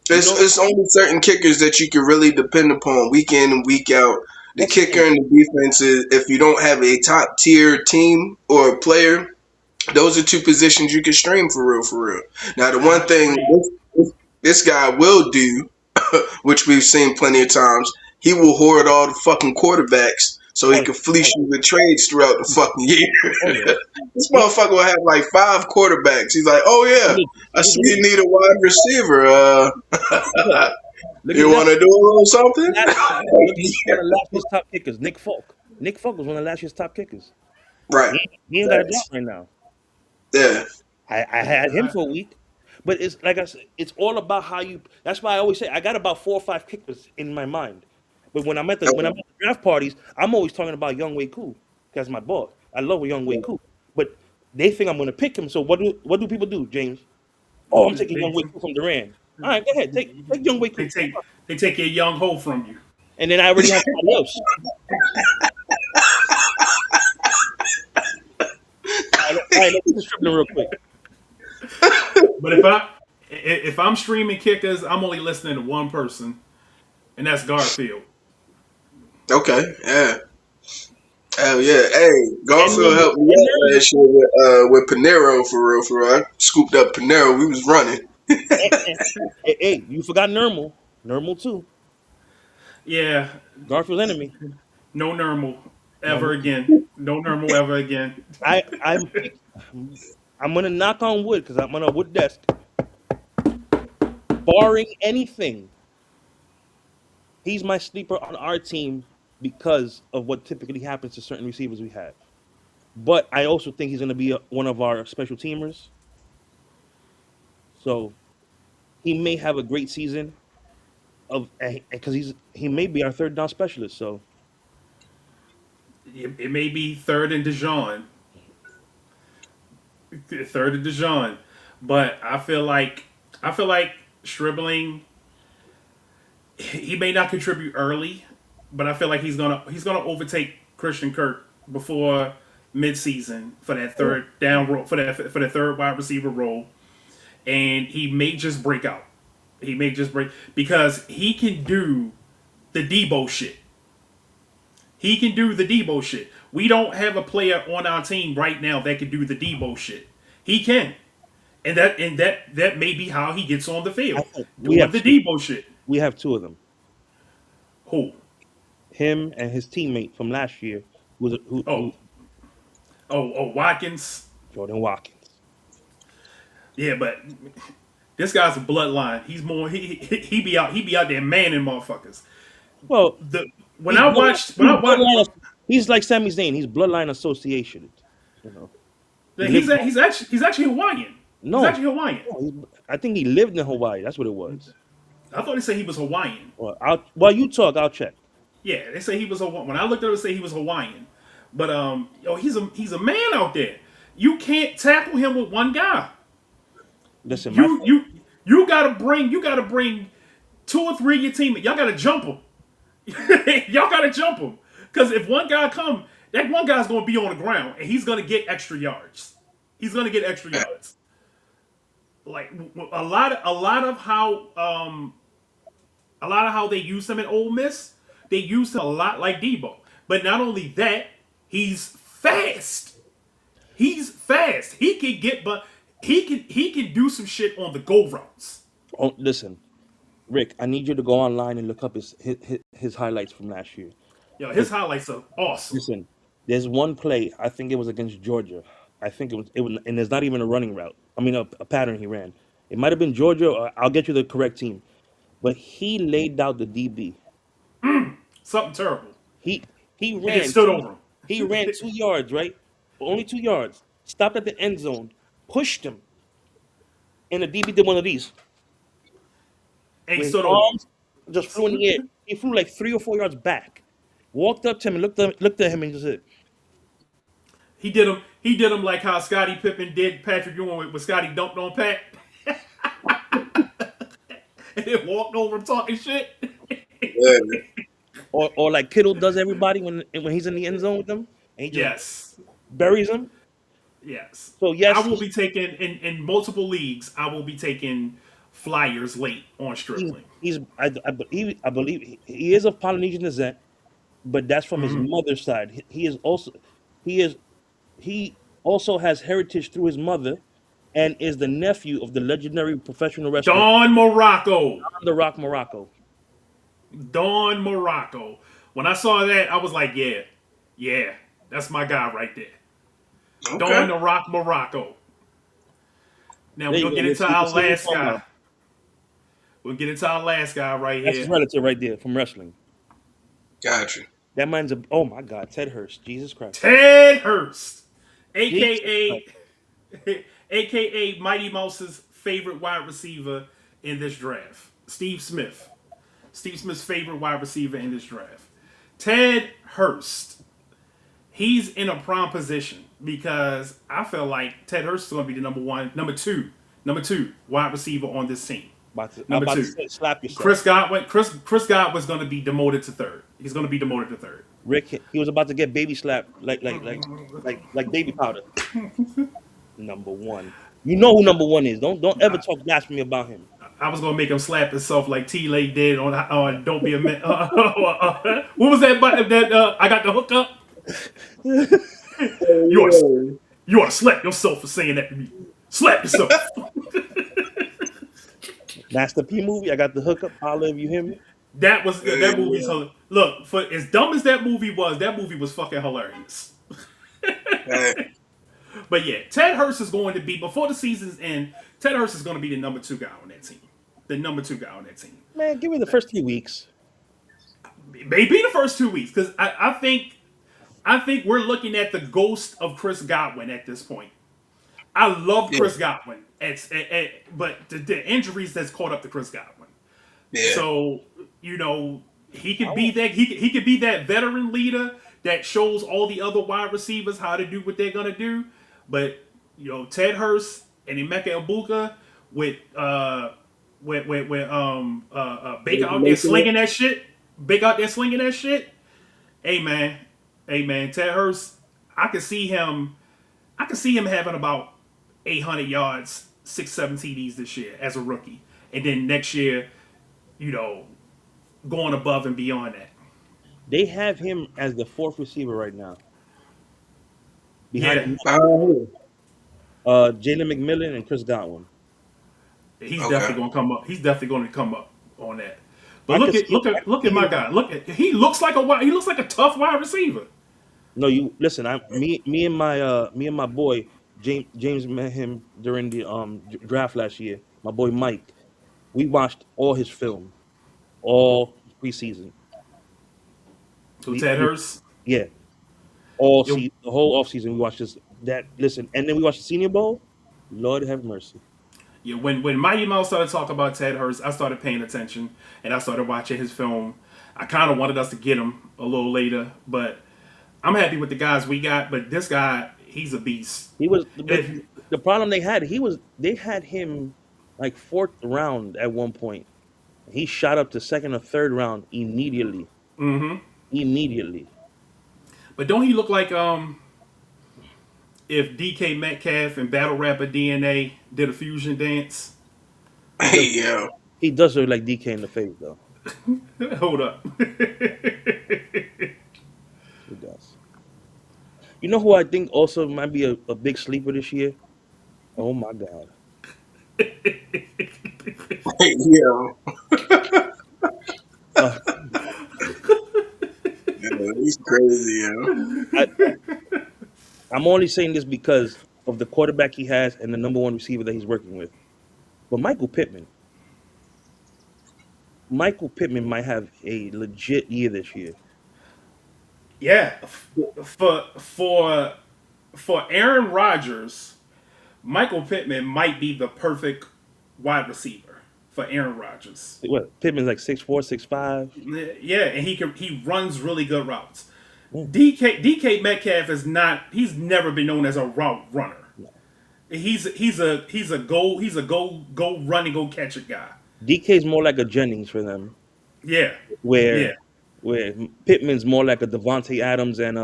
it's only certain kickers that you can really depend upon week in and week out. The kicker and the defense is, if you don't have a top tier team or player, those are 2 positions you can stream for real, for real. Now, the one thing this guy will do, which we've seen plenty of times, he will hoard all the fucking quarterbacks so he can fleece you with trades throughout the fucking year. This motherfucker will have like 5 quarterbacks. He's like, oh yeah, I see you need a wide receiver. You want to do a little something? One of last year's top kickers, Nick Folk. Nick Folk was one of last year's top kickers. Right. He ain't got a job right now. Yeah. I had him for a week, but it's like I said, it's all about how you. That's why I always say I got about 4 or 5 kickers in my mind. But when I'm at the draft parties, I'm always talking about Young Wei Koo because my boss. I love Young Wei Koo, but they think I'm going to pick him. So what do people do, James? Oh, I'm taking Young Wei Koo from Duran. All right, go ahead, take Young Wei Koo. They take your young hoe from you. And then I already have somebody else. All right, let's strip them real quick. But if I'm streaming kickers, I'm only listening to one person, and that's Garfield. Okay. Yeah. Hell yeah. Hey, Garfield helped me out last year with Pinero for real, for real. I scooped up Pinero. We was running. Hey, you forgot Nermal. Nermal too. Yeah, Garfield's enemy. no Nermal ever again. No Nermal ever again. I'm gonna knock on wood because I'm on a wood desk. Barring anything, he's my sleeper on our team because of what typically happens to certain receivers we have. But I also think he's going to be one of our special teamers. So he may have a great season of because he may be our third down specialist. So It may be third and Dijon, third and Dijon, but I feel like Stribling. He may not contribute early, but I feel like he's gonna overtake Christian Kirk before midseason for that third down role for the third wide receiver role, and he may just break out. He may just break because he can do the Debo shit. He can do the Debo shit. We don't have a player on our team right now that can do the Debo shit. He can, and that may be how he gets on the field we doing have the two. Debo shit. We have two of them. Who? Him and his teammate from last year, who Oh, Watkins. Jordan Watkins. Yeah, but this guy's a bloodline. He's more. He be out there manning motherfuckers. Well, The when I watched when I watched he's like Sami Zayn. He's bloodline association. You know. he's actually Hawaiian. No, He's actually Hawaiian. I think he lived in Hawaii. That's what it was. I thought they said he was Hawaiian. Well, while you talk, I'll check. Yeah, they say he was Hawaiian. When I looked at it, they say he was Hawaiian. But he's a man out there. You can't tackle him with one guy. Listen, You gotta bring two or three of your teammates. Y'all gotta jump him. Y'all gotta jump him. Because if one guy come, that one guy's gonna be on the ground and he's gonna get extra yards. He's gonna get extra yards. Like a lot of how they use him in Ole Miss, they use him a lot like Debo. But not only that, he's fast. He's fast. He can get, but he can do some shit on the go routes. oh, listen, Rick, I need you to go online and look up his highlights from last year. Yo, his highlights are awesome. Listen, there's one play. I think it was against Georgia. I think it was, and it's not even a running route. I mean, a pattern he ran. It might have been Georgia. Or I'll get you the correct team, but he laid out the DB. Something terrible. He He ran. just stood over him. He ran 2 yards, right? Only 2 yards. Stopped at the end zone, pushed him, and the DB did one of these. And he With his stood over him. arms just flew in the air. He flew like 3 or 4 yards back. Walked up to him and looked at him and just said, He did him like how Scottie Pippen did Patrick Ewing when Scottie dunked on Pat. And then walked over him talking shit. Yeah. or like Kittle does everybody when he's in the end zone with them, and he just Yes. buries them. Yes. So yes, I will be taking in multiple leagues. I will be taking flyers late on Stripling. I believe he is of Polynesian descent, but that's from his mother's side. He also has heritage through his mother, and is the nephew of the legendary professional wrestler Don Morocco. The Rock Morocco. Don Morocco. When I saw that, I was like, yeah, that's my guy right there. Okay. Don the Rock Morocco. Now There we're you gonna go. get into You our can see what last I'm talking guy. about. We'll get into our last guy right That's his here. relative right there from wrestling. Got you. That man's oh my God, Ted Hurst. Jesus Christ. Ted Hurst, Jesus aka aka Mighty Mouse's favorite wide receiver in this draft. Steve Smith. Steve Smith's favorite wide receiver in this draft. Ted Hurst. He's in a prime position because I feel like Ted Hurst is going to be the number two wide receiver on this team. I'm Number about two. to say, slap yourself. Chris Godwin's going to be demoted to third. He's going to be demoted to third. Rick, he was about to get baby slapped like baby powder. Number one. You know who number one is. Don't ever talk blasphemy about him. I was gonna make him slap himself like T. Lake did on "Don't Be a Man." What was that button that I got the hook up? You ought to slap yourself for saying that to me. Slap yourself. Master P movie, I got the hookup. Holla if you hear me. That movie's hilarious. Look, for as dumb as that movie was fucking hilarious. Hey, But yeah, Ted Hurst is going to be before the season's end. Ted Hurst is going to be the number 2 guy on that team. The number 2 guy on that team. Man, give me the first 3 weeks. maybe the first 2 weeks because I think we're looking at the ghost of Chris Godwin at this point. I love Yeah, Chris Godwin, but the injuries that's caught up to Chris Godwin. yeah. So he could be that he could be that veteran leader that shows all the other wide receivers how to do what they're gonna do. But Ted Hurst and Emeka Ibuka with Baker out there slinging that shit. Baker out there slinging that shit. Hey man, Ted Hurst. I can see him. I can see him having about 800 yards, 6, 7 TDs this year as a rookie, and then next year, going above and beyond that. They have him as the fourth receiver right now, Yeah, behind Oh, Jalen McMillan and Chris Godwin. he's okay. definitely gonna come up. He's definitely going to come up on that. But I look could at see, I could look at see my him. guy. He looks like he looks like a tough wide receiver. No, you listen. Me and my boy James met him during the draft last year. My boy Mike. We watched all his film, all preseason. To Ted We Hurst. yeah, Yo, the whole off season we watched this. That listen, and then we watched the Senior Bowl. Lord have mercy. yeah, when Mighty Mouse started talking about Ted Hurst, I started paying attention and I started watching his film. I kind of wanted us to get him a little later, but I'm happy with the guys we got. But this guy, he's a beast. He was, but If the problem they had him like fourth round at one point. He shot up to second or third round immediately. Immediately. But don't he look like if DK Metcalf and Battle Rapper DNA did a fusion dance? He does. Yeah. He does look like DK in the face though. Hold up. He does. You know who I think also might be a big sleeper this year? Oh my God. Yeah. Uh, Yeah, he's crazy, yo. I, I'm only saying this because of the quarterback he has and the number one receiver that he's working with. But Michael Pittman might have a legit year this year. Yeah, for Aaron Rodgers, Michael Pittman might be the perfect wide receiver for Aaron Rodgers. What? Pittman's like 6'4", 6'5". Yeah, and he runs really good routes. Yeah. DK Metcalf is not. He's never been known as a route runner. No. He's a go run and go catch it guy. DK's more like a Jennings for them, Yeah, where yeah. where Pittman's more like a Devontae Adams and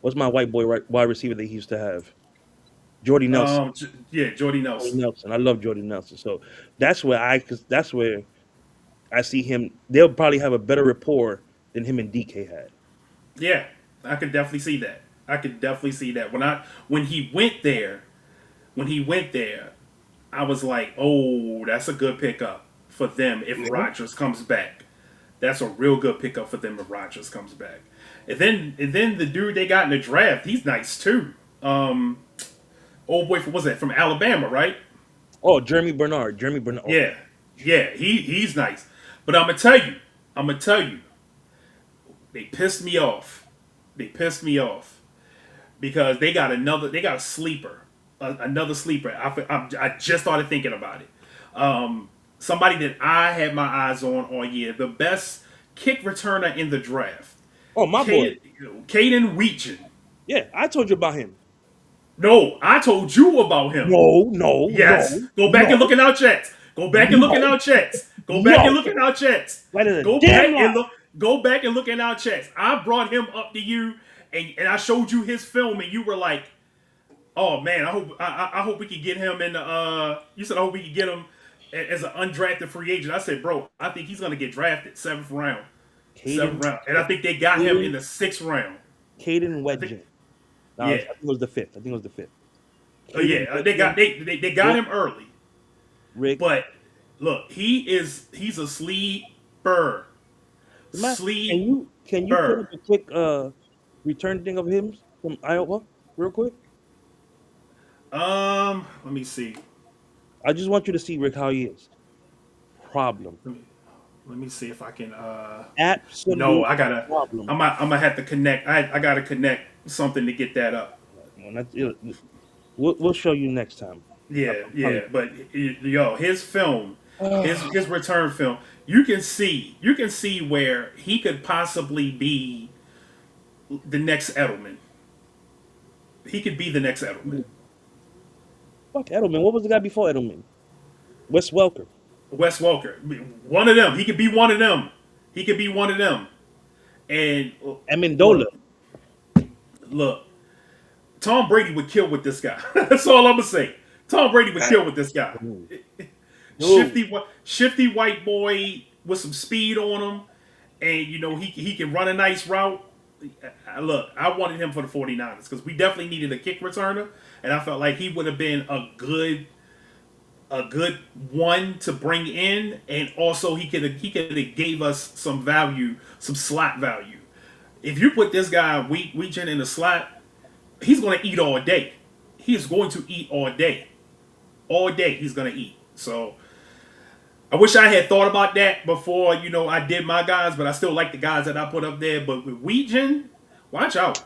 what's my white boy wide receiver that he used to have? Jordy Nelson. Yeah, Jordy Jordy Nelson. Nelson. I love Jordy Nelson. So cause that's where I see him. They'll probably have a better rapport than him and DK had. Yeah, I could definitely see that. I could definitely see that. When he went there, I was like, oh, that's a good pickup for them if Yeah. Rodgers comes back. That's a real good pickup for them if Rodgers comes back. And then the dude they got in the draft, he's nice too. Old boy from what's that from Alabama, right? Oh, Jeremy Bernard. Oh, Yeah, yeah, he's nice. But I'm gonna tell you, they pissed me off. They pissed me off because they got a sleeper, another sleeper. I just started thinking about it. Somebody that I had my eyes on all year, the best kick returner in the draft, oh, my boy. Caden Weechen. Yeah, I told you about him. No, I told you about him. No, Yes. Go back and look in our chats. Go back and look in our chats. Go back and look in our chats. That is a Go damn back and lie. look. Go back and look in our chats. I brought him up to you, and I showed you his film, and you were like, "Oh man, I hope we could get him in the." You said, "I hope we could get him as an undrafted free agent." I said, "Bro, I think he's gonna get drafted seventh round, and I think they got him in the 6th round." Caden Wedgett. No, I Yeah. think it was the fifth. Oh yeah, they got him early. Rick. But look, he's a sleeper. Can you put up a quick return thing of him from Iowa real quick? Let me see. I just want you to see Rick how he is. Problem. Let me see if I can. No, Absolute I gotta. problem. I'm gonna have to connect. I gotta connect something to get that up. Well, we'll show you next time. Yeah, Um, yeah. But yo, his film, his return film, you can see where he could possibly be the next Edelman. He could be the next Edelman. Fuck Edelman. What was the guy before Edelman? Wes Welker. Wes Welker, one of them. He could be one of them. He could be one of them. And Amendola. look, Tom Brady would kill with this guy. That's all I'm gonna say. Tom Brady would kill with this guy. No. Shifty white boy with some speed on him, and he can run a nice route. Look, I wanted him for the 49ers because we definitely needed a kick returner, and I felt like he would have been a good one to bring in, and also he could have gave us some value, some slot value. If you put this guy Weegen in the slot, he's going to eat all day. He is going to eat all day. All day he's going to eat. So I wish I had thought about that before, I did my guys, but I still like the guys that I put up there. But with Weegen, watch out.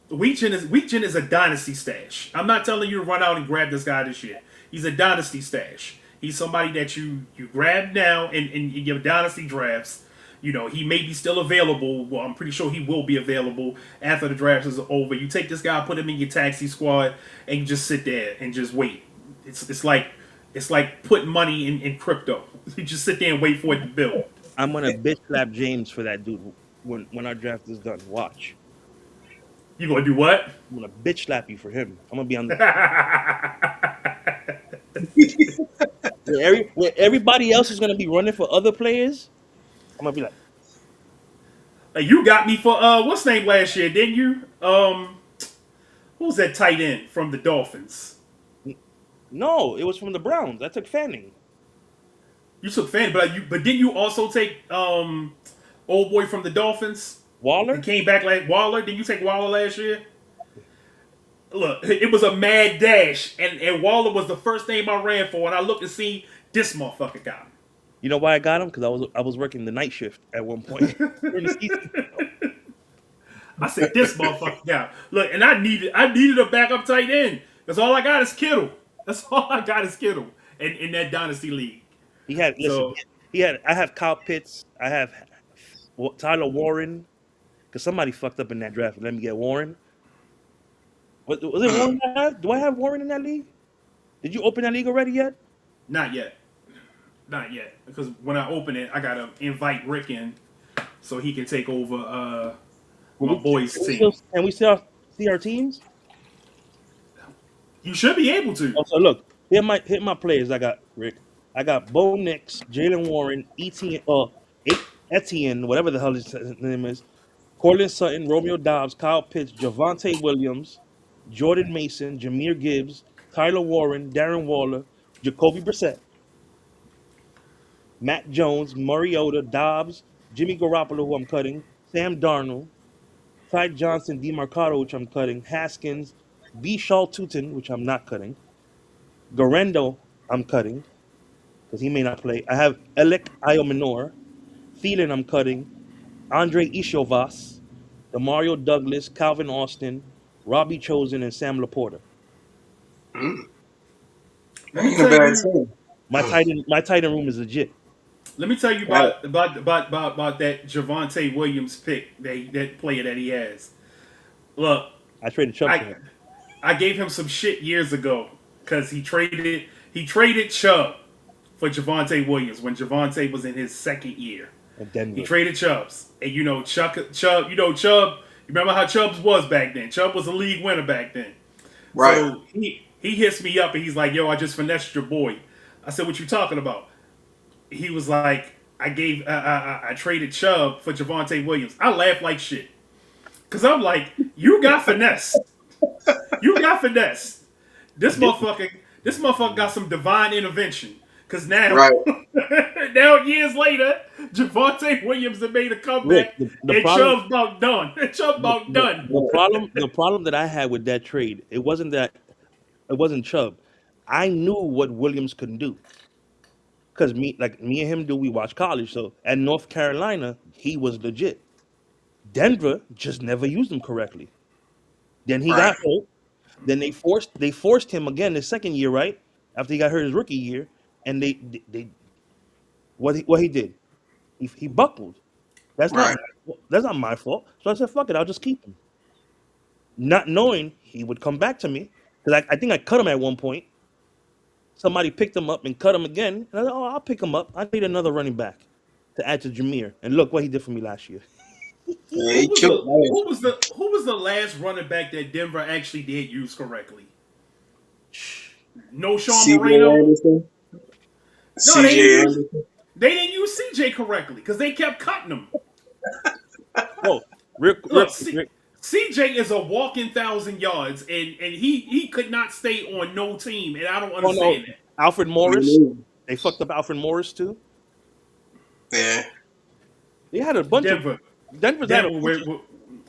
Weegen is a dynasty stash. I'm not telling you to run out and grab this guy this year. He's a dynasty stash. He's somebody that you grab now in your dynasty drafts. He may be still available. Well, I'm pretty sure he will be available after the draft is over. You take this guy, put him in your taxi squad, and you just sit there and just wait. It's like putting money in crypto. You just sit there and wait for it to build. I'm gonna bitch slap James for that dude when our draft is done. Watch. You gonna do what? I'm gonna bitch slap you for him. I'm gonna be on the where everybody else is gonna be running for other players. I'm gonna be like, You got me for what's his name last year, didn't you? Who was that tight end from the Dolphins? no, it was from the Browns. I took Fanning. You took Fan, but didn't you also take old boy from the Dolphins? Waller. He came back like Waller. Did you take Waller last year? Look, it was a mad dash, and Waller was the first name I ran for, and I looked to see this motherfucker got him. You know why I got him? Because I was working the night shift at one point during the season. I said this motherfucker got him. Look, and I needed a backup tight end. That's all I got is Kittle. That's all I got is Kittle in that dynasty league. I have Kyle Pitts. I have Tyler Warren. Because somebody fucked up in that draft. Let me get Warren. Was it Warren I have? Do I have Warren in that league? Did you open that league already yet? Not yet. Because when I open it, I gotta invite Rick in so he can take over my boys' team. Can we still see our teams? You should be able to. So look, hit my players. I got Rick. I got Bo Nix, Jalen Warren, Etienne, whatever the hell his name is, Cortland Sutton, Romeo Dobbs, Kyle Pitts, Javonte Williams, Jordan Mason, Jahmyr Gibbs, Tyler Warren, Darren Waller, Jacoby Brissett, Matt Jones, Mariota, Dobbs, Jimmy Garoppolo, who I'm cutting, Sam Darnold, Ty Johnson, DeMarcado, which I'm cutting, Haskins, B. Shaw Tutin, which I'm not cutting, Garendo, I'm cutting, because he may not play. I have Alec Iomenor, Thielen, I'm cutting, Andre Ishovas, Demario Douglas, Calvin Austin, Robbie Chosen, and Sam Laporta. Ain't a bad team. My tight end room is legit. Let me tell you about that Javonte Williams pick, that player that he has. Look, I traded Chubb for him. I gave him some shit years ago because he traded Chubb for Javonte Williams when Javonte was in his second year. At Denver. He traded Chubbs, and Chubb. You remember how Chubbs was back then? Chubb was a league winner back then. Right. So he hits me up and he's like, "Yo, I just finessed your boy." I said, "What you talking about?" He was like, I traded Chubb for Javonte Williams. I laughed like shit. Because I'm like, you got finesse. You got finesse. This motherfucker got some divine intervention. Because now, now years later, Javonte Williams have made a comeback and Chubb's about done. Chubb's about done. The problem that I had with that trade, it wasn't Chubb. I knew what Williams could do. because me and him we watch college. So at North Carolina, he was legit. Denver just never used him correctly. Then he got hurt. Then they forced him again the second year, right? After he got hurt his rookie year, and they what he did, he buckled. That's not my fault. So I said, fuck it, I'll just keep him. Not knowing he would come back to me. Because I think I cut him at one point. Somebody picked him up and cut him again. And I said, oh, I'll pick him up. I need another running back to add to Jameer. And look what he did for me last year. Yeah, who was the last running back that Denver actually did use correctly? No Sean Moreno. Anderson. No, they didn't use CJ correctly because they kept cutting him. Oh, CJ is a walking 1,000 yards, and he could not stay on no team, and I don't understand that. Alfred Morris, they fucked up Alfred Morris too. Yeah, they had a bunch Denver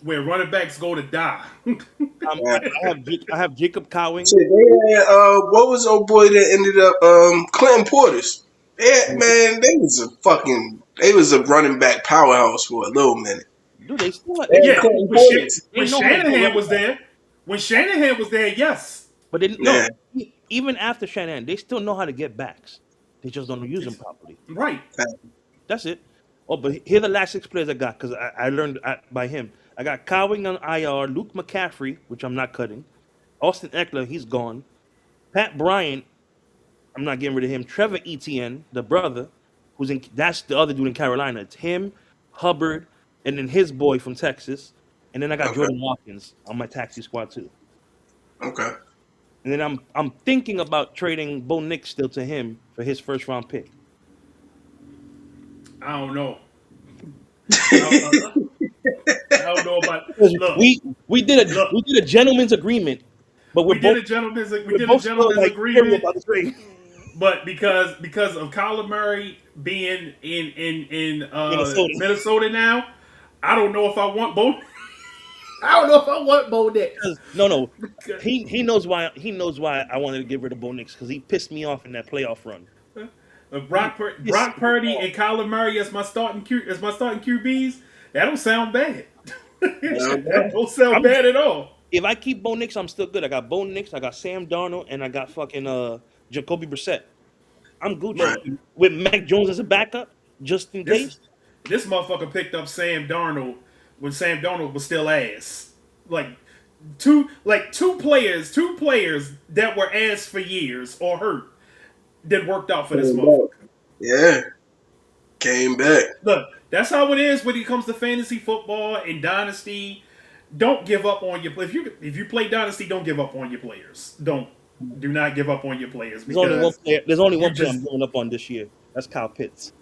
where running backs go to die. I have Jacob Cowing. Shit, they had, what was old boy that ended up Clinton Portis? Yeah, man, they was a running back powerhouse for a little minute. Dude, they still when Shanahan was there. When Shanahan was there, yes. But even after Shanahan, they still know how to get backs. They just don't use them properly. Right. That's it. Oh, but here are the last 6 players I got because I learned by him. I got Cowing on IR, Luke McCaffrey, which I'm not cutting. Austin Eckler, he's gone. Pat Bryant, I'm not getting rid of him. Trevor Etienne, the brother, that's the other dude in Carolina. It's him, Hubbard, and then his boy from Texas. And then I got Jordan Watkins on my taxi squad too. Okay. And then I'm thinking about trading Bo Nix still to him for his first round pick. I don't know. I don't know about. Look, we did a gentleman's agreement, but we did a gentleman's agreement. But because of Kyler Murray being in Minnesota now, I don't know if I want Bo. I don't know if I want Bo Nix. No. He knows why. He knows why I wanted to get rid of Bo Nix because he pissed me off in that playoff run. Brock Purdy and Kyler Murray as my starting QBs. That don't sound bad. That don't sound bad at all. If I keep Bo Nix, I'm still good. I got Bo Nix, I got Sam Darnold, and I got fucking Jacoby Brissett. I'm Gucci Right. with Mac Jones as a backup, just in case. This motherfucker picked up Sam Darnold when Sam Darnold was still ass. Two players that were ass for years or hurt that worked out for this motherfucker. Yeah. Came back. Look, that's how it is when it comes to fantasy football and dynasty. Don't give up on your if you play dynasty, don't give up on your players. Do not give up on your players. There's only one player I'm giving up on this year. That's Kyle Pitts.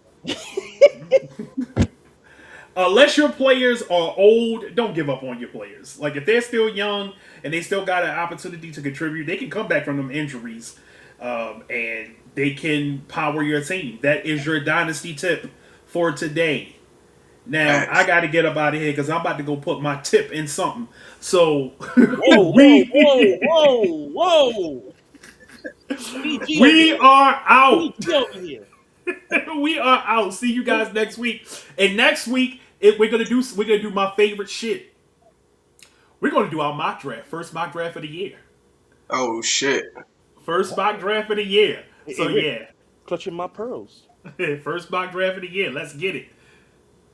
Unless your players are old, don't give up on your players. Like if they're still young and they still got an opportunity to contribute, they can come back from them injuries, and they can power your team. That is your dynasty tip for today. Now I got to get up out of here because I'm about to go put my tip in something. So whoa! We are out. We are out. See you guys next week. And next week we're gonna do my favorite shit. We're gonna do our mock draft. First mock draft of the year. Oh shit! First mock draft of the year. So yeah, clutching my pearls. First mock draft of the year. Let's get it.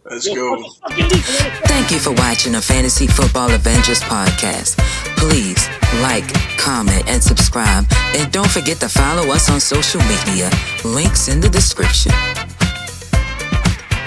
Let's go. Thank you for watching the Fantasy Football Avengers podcast. Please like, comment, and subscribe. And don't forget to follow us on social media. Links in the description.